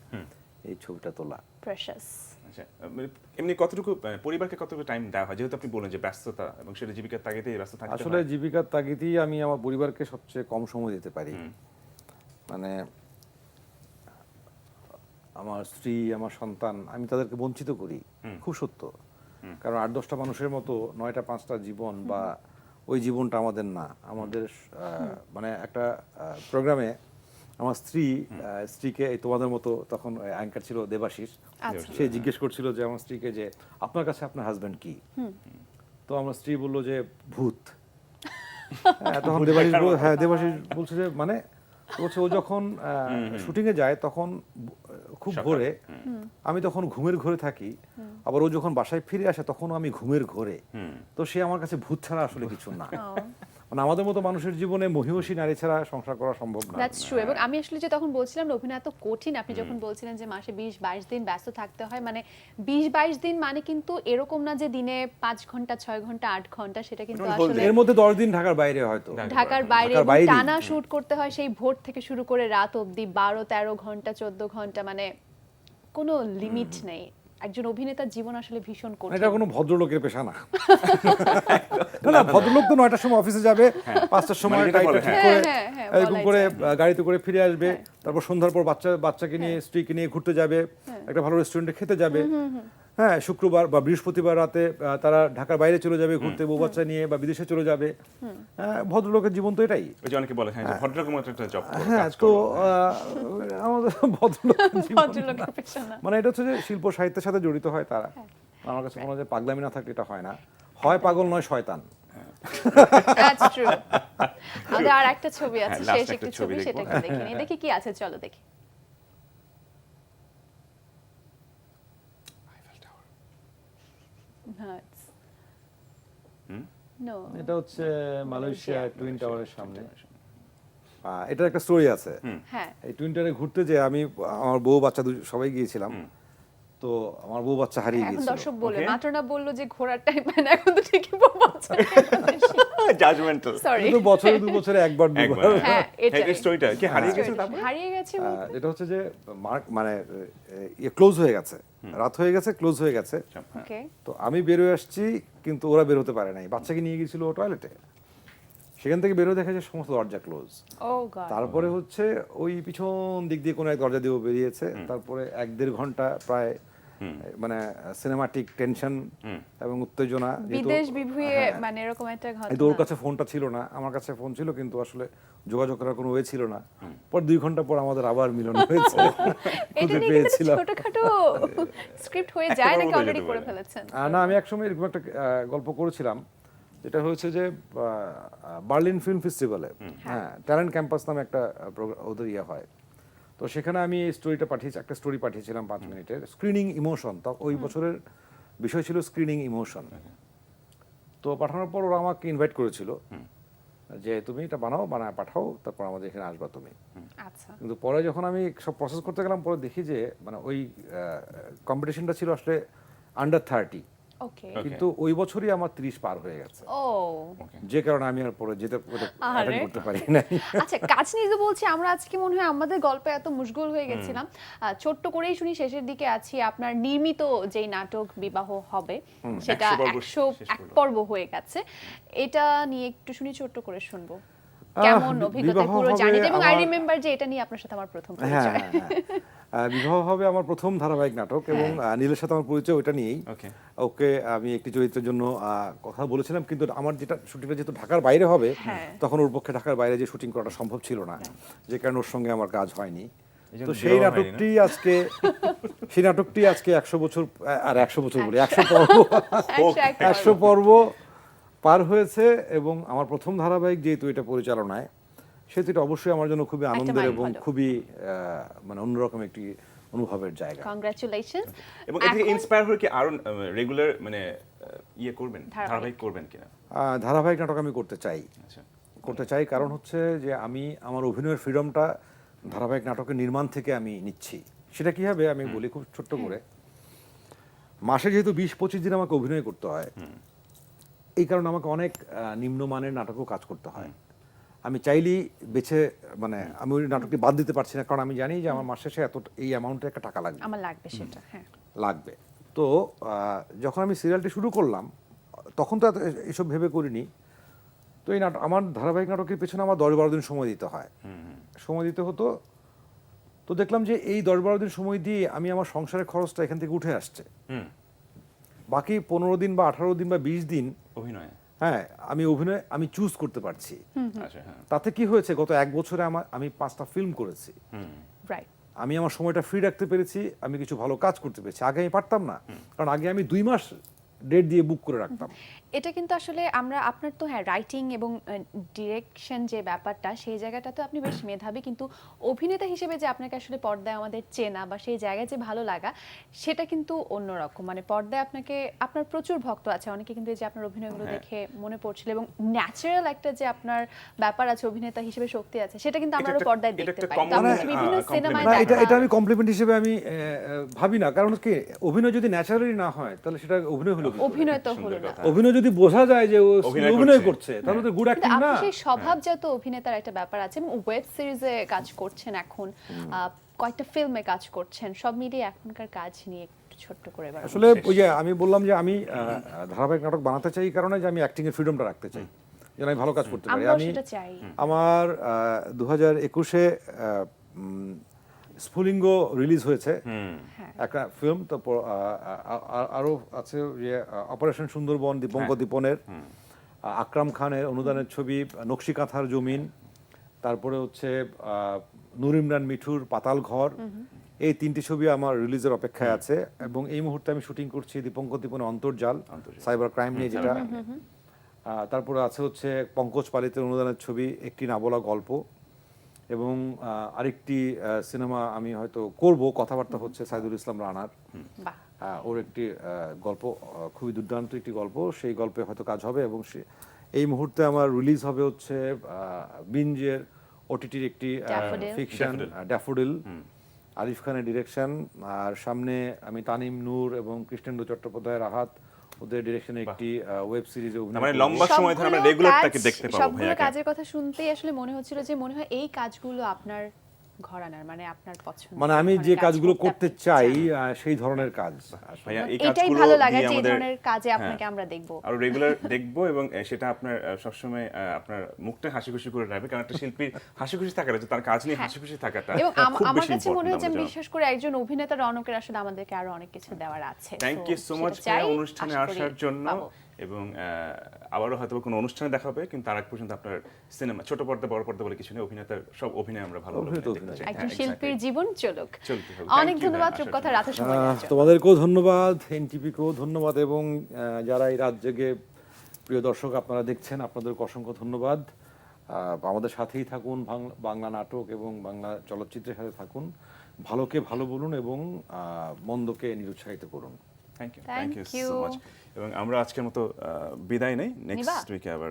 এই ছবিটা তোলা। Precious। আচ্ছা, মানে এমনি কতটুকু পরিবারকে কতটুকু টাইম দেওয়া হয়, যেহেতু আপনি বলেন যে ব্যস্ততা এবং সেটা জীবিকার তাগিদেই ব্যস্ত থাকতে আসলে হয়। জীবিকার তাগিদেই আমি আমার পরিবারকে সবচেয়ে কম সময় দিতে পারি। মানে আমার স্ত্রী, আমার সন্তান, আমি তাদেরকে বঞ্চিত করি, খুব সত্য। কারণ 8-10টা মানুষের মতো 9টা-5টা জীবন বা ওই জীবনটা আমাদের না। আমাদের মানে একটা প্রোগ্রামে আমার স্ত্রীকে এই তোমাদের মতো, তখন অ্যাঙ্কার ছিল দেবাশিস, আচ্ছা। সে জিজ্ঞেস করছিল যে আমার স্ত্রীকে যে আপনার কাছে আপনার হাজবেন্ড কি? তো আমার স্ত্রী বলল যে ভূত। তখন দেবাশিস বলছে যে মানে বলছে ও যখন শুটিং এ যায় তখন খুব ভোরে, আমি তখন ঘুমের ঘোরে থাকি, আবার ও যখন বাসায় ফিরে আসে তখন আমি ঘুমের ঘোরে। তো সে আমার কাছে ভূত ছাড়া আসলে কিছু না। মানে আমাদের মতো মানুষের জীবনে মহিষী নারী ছাড়া সংসার করা সম্ভব না। That's true. এবং আমি আসলে যে তখন বলছিলাম না, অভিনয় এত কঠিন, আপনি যখন বলছিলেন যে মাসে 20-22 দিন ব্যস্ত থাকতে হয়, মানে 20-22 দিন মানে কিন্তু এরকম না যে দিনে 5 ঘন্টা 6 ঘন্টা 8 ঘন্টা, সেটা কিন্তু আসলে এর মধ্যে 10 দিন ঢাকার বাইরে, হয়তো ঢাকার বাইরে ঢাকার এবং বাইরে। টানা শুট করতে হয়, সেই ভোর থেকে শুরু করে রাত অবধি 12-13 ঘন্টা 14 ঘন্টা, মানে কোনো লিমিট নেই। একজন অভিনেতার জীবন আসলে ভীষণ কঠিন। এটা কোনো ভদ্রলোকের পেশা না। না, ভদ্রলোক তো 9টার সময় অফিসে যাবে, 5টার সময় মানে যেটা টাইটা বলে, ঠিক হ্যাঁ। করে হ্যাঁ, এরকম বলাই করে যায়। গাড়িতে করে ফিরে আসবে, তারপর সন্ধ্যার পর বাচ্চাকে নিয়ে, স্ত্রীকে নিয়ে ঘুরতে যাবে, একটা ভালো রেস্টুরেন্টে খেতে যাবে। হ্যাঁ, শুক্রবার বা বৃহস্পতিবার রাতে তারা ঢাকার বাইরে চলে যাবে ঘুরতে, বউ বাচ্চা নিয়ে, বা বিদেশে চলে যাবে। ভদ্রলোকের জীবন তো এটাই। ওই যে অনেকে বলে হ্যাঁ যে ভদ্রলোকের মতো একটা জব হ্যাঁ, তো আমাদের ভদ্রলোকের জীবন ভদ্রলোকের পেশা না। মানে এটা হচ্ছে যে শিল্প সাহিত্যের সাথে জড়িত হয় তারা। আমার কাছে কোনো যে পাগলামি না থাকলে এটা হয় না। হয় পাগল নয় শয়তান। That's true. আমাদের আর একটা ছবি আছে, হ্যাঁ, শেষ last একটা একটা ছবি, ছবি দেখবো। সেটাকে দেখে নিই। দেখি কি আছে, চলো দেখি। নো, এটা হচ্ছে মালয়েশিয়া টুইন টাওয়ারের সামনে। এটার একটা স্টোরি আছে। হ্যাঁ, এই টুইন টাওয়ারে ঘুরতে যে আমি, আমার বউ বাচ্চা সবাই গিয়েছিলাম। তো আমার বউ বাচ্চা হারিয়ে এখন গিয়েছিল। দর্শক বলে Okay. মাত্র না বললো যে ঘোড়ার টাইম না, এখন তো ঠিকই বলছে। জাজমেন্টাল। সরি, কিন্তু বছরে 2 বছরে একবার একবার দুবার হ্যাঁ এটাই এই স্টোরিটা কি হারিয়ে গেছে তারপর? হারিয়ে গেছে এটা হচ্ছে যে মানে ক্লোজ হয়ে গেছে, রাত হয়ে গেছে, ক্লোজ হয়ে গেছে। ওকে তো আমি বেরোয় আসছি, কিন্তু ওরা বের হতে পারে নাই, বাচ্চাকে নিয়ে গিয়েছিল টয়লেটে, সেখান থেকে বেরোয় দেখা যায় সমস্ত দরজা ক্লোজ। ও গড তারপরে হচ্ছে ওই পিছন দিক দিয়ে কোনো এক দরজা দিয়ে বেরিয়েছে, তারপরে 1-1.5 ঘন্টা প্রায় মানে সিনেমাটিক টেনশন এবং উত্তেজনা। যেহেতু- বিদেশ বিভুঁইয়ে হ্যাঁ, মানে এরকম একটা কিন্তু ওর ঘটনা। কাছে ফোনটা ছিল না, আমার কাছে ফোন ছিল, কিন্তু আসলে যোগাযোগ করার কোনো ওয়ে ছিল না। পর 2 ঘন্টা পর আমাদের আবার মিলন হয়েছে, এটা খুঁজে নিয়ে কিন্তু পেয়েছিলাম। ছোটখাটো স্ক্রিপ্ট হয়ে যায় নাকি বলে অলরেডি যেতে করে পারে। ফেলেছেন? না, আমি একসময় এরকম একটা গল্প করেছিলাম, যেটা হয়েছে যে বার্লিন ফিল্ম ফেস্টিভ্যালে, হ্যাঁ, ট্যালেন্ট ক্যাম্পাস নামে একটা ওদের ইয়ে হয়। তো সেখানে আমি এই স্টোরিটা পাঠিয়েছি, একটা স্টোরি পাঠিয়েছিলাম 5 মিনিটের, স্ক্রিনিং ইমোশন। তো ওই বছরের বিষয় ছিল স্ক্রিনিং ইমোশন। তো পাঠানোর পর ওরা আমাকে ইনভাইট করেছিল যে তুমি এটা বানায় পাঠাও, তারপর আমাদের এখানে আসবা তুমি। আচ্ছা কিন্তু পরে যখন আমি সব প্রসেস করতে গেলাম, পরে দেখি যে মানে ওই কম্পিটিশনটা ছিল আসলে আন্ডার 30, ওকে কিন্তু ওই বছরই আমার 30 পার হয়ে গেছে, ও যে কারণে আমি আর পরে যেতে আরে। অ্যাটেন্ড করতে পারি নাই। আচ্ছা কাজ নিয়ে যে বলছি, আমরা আজকে মনে হয় আমাদের গল্পে এত মুশগুল হয়ে গেছিলাম। ছোট্ট করেই শুনি, শেষের দিকে আছি। আপনার নির্মিত যেই নাটক বিবাহ হবে, সেটা 100 পর্ব 101 পর্ব হয়ে গেছে, এটা নিয়ে একটু শুনি, ছোট্ট করে শুনবো কেমন অভিজ্ঞতা বিবাহ পুরো হবে জানি। এবং আই আমার- রিমেম্বার যে এটা নিয়ে আপনার সাথে আমার প্রথম হ্যাঁ, পরিচয়। বিবাহ হবে আমার প্রথম ধারাবাহিক নাটক, এবং নীলের সাথে আমার পরিচয় ওইটা নিয়েই। ওকে ওকে আমি একটি চরিত্রের জন্য কথা বলেছিলাম, কিন্তু আমার যেটা শুটিংটা যেহেতু ঢাকার বাইরে হবে, হ্যাঁ। তখন ওর পক্ষে ঢাকার বাইরে যে শুটিং করাটা সম্ভব ছিল না, যে কারণে ওর সঙ্গে আমার কাজ হয়নি। জন্য তো সেই বিবাহ হয়নি, না? নাটকটি আজকে 100 বছর, আর 100 বছর বলি 100 পর্ব 100 পর্ব পার হয়েছে, এবং আমার প্রথম ধারাবাহিক যেহেতু এটা পরিচালনায়, সেহেতু এটা অবশ্যই আমার জন্য খুবই আনন্দের এবং মাইলফলক। খুবই মানে অন্যরকম একটি অনুভবের জায়গা। কংগ্রাচুলেশনস। এবং এর থেকে ইন্সপায়ার হয়ে কি আরো রেগুলার মানে ইয়ে করবেন, ধারাবাহিক। ধারাবাহিক করবেন কিনা? ধারাবাহিক নাটক আমি করতে আচ্ছা চাই, কারণ হচ্ছে যে আমি আমার অভিনয়ের ফ্রিডমটা ধারাবাহিক নাটকের নির্মাণ থেকে আমি নিচ্ছি। সেটা কি হবে আমি বলি খুব ছোট্ট করে। মাসে যেহেতু 20-25 দিন আমাকে অভিনয় করতে হয়, এই কারণে আমাকে অনেক নিম্নমানের নাটকও কাজ করতে হয়। আমি চাইলেই বেছে মানে আমি ওই নাটকটি বাদ দিতে পারছি না, কারণ আমি জানি যে আমার মাস শেষে এই অ্যামাউন্টের একটা টাকা লাগবে। আমার লাগবে সেটা, হ্যাঁ। তো যখন আমি সিরিয়ালটি শুরু করলাম, তখন তো এসব ভেবে করিনি। তো এই আমার ধারাবাহিক নাটকের পেছনে আমার 10-12 দিন সময় দিতে হয়, সময় দিতে হতো। তো দেখলাম যে এই 10-12 দিন সময় দিয়ে আমি আমার সংসারের খরচটা এখান থেকে উঠে আসছে। বাকি 15 দিন বা 18 দিন বা 20 দিন অভিনয়। হ্যাঁ আমি চুজ করতে পারছি। আচ্ছা হ্যাঁ তাতে কি হয়েছে, গত 1 বছরে আমি 5টা ফিল্ম করেছি, রাইট। আমি আমার সময়টা ফ্রি রাখতে পেরেছি, আমি কিছু ভালো কাজ করতে পেরেছি। আগে আমি পারতাম না, কারণ আগে আমি 2 মাস ডেট দিয়ে বুক করে রাখতাম। এটা কিন্তু আসলে আমরা আপনার তো হ্যাঁ রাইটিং এবং ডিরেকশন যে ব্যাপারটা, সেই জায়গাটা তো আপনি বেশ মেধাবী, কিন্তু অভিনেতা হিসেবে যে আপনাকে আসলে পর্দায় আমাদের চেনা বা সেই জায়গায় যে ভালো লাগা, সেটা কিন্তু অন্যরকম। মানে পর্দায় আপনার প্রচুর ভক্ত আছে, অনেকে কিন্তু এই যে আপনার অভিনয়গুলো দেখে মনে পড়ছিল, এবং ন্যাচারাল একটা যে আপনার ব্যাপার আছে অভিনেতা হিসেবে শক্তি আছে, সেটা কিন্তু আমরা পর্দায় দেখতে পাই। তো আপনাকে বিভিন্ন সিনেমায় না, দেখা। এটা আমি কমপ্লিমেন্ট হিসেবে আমি ভাবি না, কারণ কি অভিনয় যদি ন্যাচারালি না হয়, তাহলে সেটা অভিনয় হলো কি করে? অভিনয় তো হলো না। অভিনয় যদি বোঝা যায় যে ও অভিনয় করছে, তাহলে তো গুড কিন্তু অ্যাক্টিং না। আপনি সেই স্বভাবজাত অভিনেতার একটা ব্যাপার আছে, এবং ওয়েব সিরিজে কাজ করছেন এখন, কয়েকটা ফিল্মে কাজ করছেন, সব মিলিয়ে এখনকার কাজ নিয়ে একটু ছোট্ট করে বলুন। আসলে ওই যে আমি বললাম যে আমি ধারাবাহিক নাটক বানাতে চাই, এই কারণে যে আমি অ্যাক্টিং এর ফ্রিডমটা রাখতে চাই, যেন আমি ভালো কাজ করতে পারি। আমরাও আমি সেটা চাই। আমার 2021-এ স্ফুলিঙ্গ রিলিজ হয়েছে, একটা ফিল্ম। তারপর আরো আছে যে অপারেশন সুন্দরবন, দীপনের, আকরাম খানের অনুদানের ছবি নকশিকাঁথার জমিন, তারপরে হচ্ছে নূর ইমরান মিঠুর পাতাল ঘর। এই 3টি ছবি আমার রিলিজের অপেক্ষায় আছে, এবং এই মুহূর্তে আমি শুটিং করছি দীপনের অন্তর্জাল, সাইবার ক্রাইম নিয়ে যেটা। তারপরে আছে হচ্ছে পঙ্কজ পালিতের অনুদানের ছবি একটি না বলা গল্প, এবং আরেকটি সিনেমা আমি হয়তো করব, কথাবার্তা হচ্ছে সাইদুল ইসলাম রানার, ওর একটি গল্প, খুবই দুর্দান্ত একটি গল্প, সেই গল্পে হয়তো কাজ হবে। এবং এই মুহূর্তে আমার রিলিজ হবে হচ্ছে বিঞ্জের ওটিটির একটি ফিকশন ড্যাফোডিল, আরিফ খানের ডিরেকশন, আর সামনে আমি তানিম নূর এবং কৃষ্ণেন্দু চট্টোপাধ্যায় রাহাত ওদের ডিরেকশনে একটি ওয়েব সিরিজে অভিনয় মানে করব। লম্বা সময় ধরে আমরা সবগুলো রেগুলারটাকে কাজ- দেখতে পাবো সবগুলো ভাইয়াকে। কাজের কথা শুনতেই আসলে মনে হচ্ছিল যে মনে হয় এই কাজগুলো আপনার ঘরানার, মানে আপনার পছন্দ, মানে আমি যে কাজগুলো করতে চাই সেই ধরনের কাজ আসলে। ভাইয়া এই এটাই কাজগুলো ভালো লাগে দিয়ে যে এই আমাদের ধরনের কাজে হ্যাঁ, আপনাকে আমরা দেখবো। আরো রেগুলার দেখবো এবং সেটা আপনার সবসময় আপনার মুখটা হাসি খুশি করে রাখবে, কারণ একটা শিল্পীর হাসি খুশি থাকাটা, যে তার কাজ নিয়ে হাসি খুশি থাকাটা এবং খুব আমার বেশি কাছে মনে ইম্পর্টেন্ট হচ্ছে আমাদের জন্য। বিশেষ করে একজন অভিনেতা রনকের আসলে আমাদেরকে আরো অনেক কিছু দেওয়ার আছে। Thank So, you so much সেটা চাই, অনুষ্ঠানে আশা করি আসার জন্য, পাবো। এবং আবারও হয়তো কোনো অনুষ্ঠানে দেখা হবে, কিন্তু তার আগ পর্যন্ত আপনার সিনেমা, ছোট পর্দা বড় পর্দা বলে কিছু নেই, অভিনেতার সব অভিনয় আমরা ভালো অভিনেতা দেখতে অভিনয়। চাই। একজন হ্যাঁ, শিল্পীর exactly. জীবন চলুক। চলতে হবে। অনেক Thank you ধন্যবাদ ভাইয়া, চুপ আসার কথা জন্য। রাতের সময় দেওয়ার জন্য। তোমাদেরকেও ধন্যবাদ, এনটিপিকেও ধন্যবাদ, এবং যারা এই রাত জেগে প্রিয় দর্শক আপনারা দেখছেন, আপনাদেরকে অসংখ্য ধন্যবাদ। আমাদের সাথেই থাকুন, বাংলা নাটক এবং বাংলা চলচ্চিত্রের সাথে থাকুন, ভালোকে ভালো বলুন এবং মন্দকে নিরুৎসাহিত করুন। Thank you, Thank thank you you. So much. এবং আমরা আজকের মতো বিদায় নেই, নিবা? নেক্সট উইকে আবার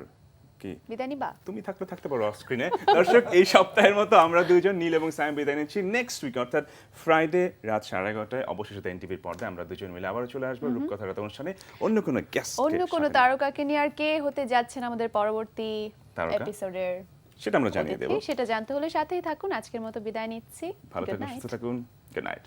কি বিদায় নিবা? তুমি থাকলে থাকতে পারো অফ স্ক্রিনে। দর্শক, এই সপ্তাহের মতো আমরা দুইজন নীল এবং সায়েম বিদায় নিচ্ছি। নেক্সট উইক অর্থাৎ ফ্রাইডে রাত 11:30 অবশ্যই এনটিভির পর্দায় আমরা দুজন মিলে আবার চলে আসবো রূপকথা রাত অনুষ্ঠানে অন্য কোনো গেস্ট, অন্য কোনো তারকাকে নিয়ে, আর কে হতে যাচ্ছেন আমাদের পরবর্তী তারকা? এপিসোডের সেটা আমরা জানিয়ে দেবো। সেটা জানতে হলে সাথেই থাকুন। আজকের মতো বিদায় নিচ্ছি। ভালো Good থাকুন, night. সুস্থ থাকুন, গুড নাইট।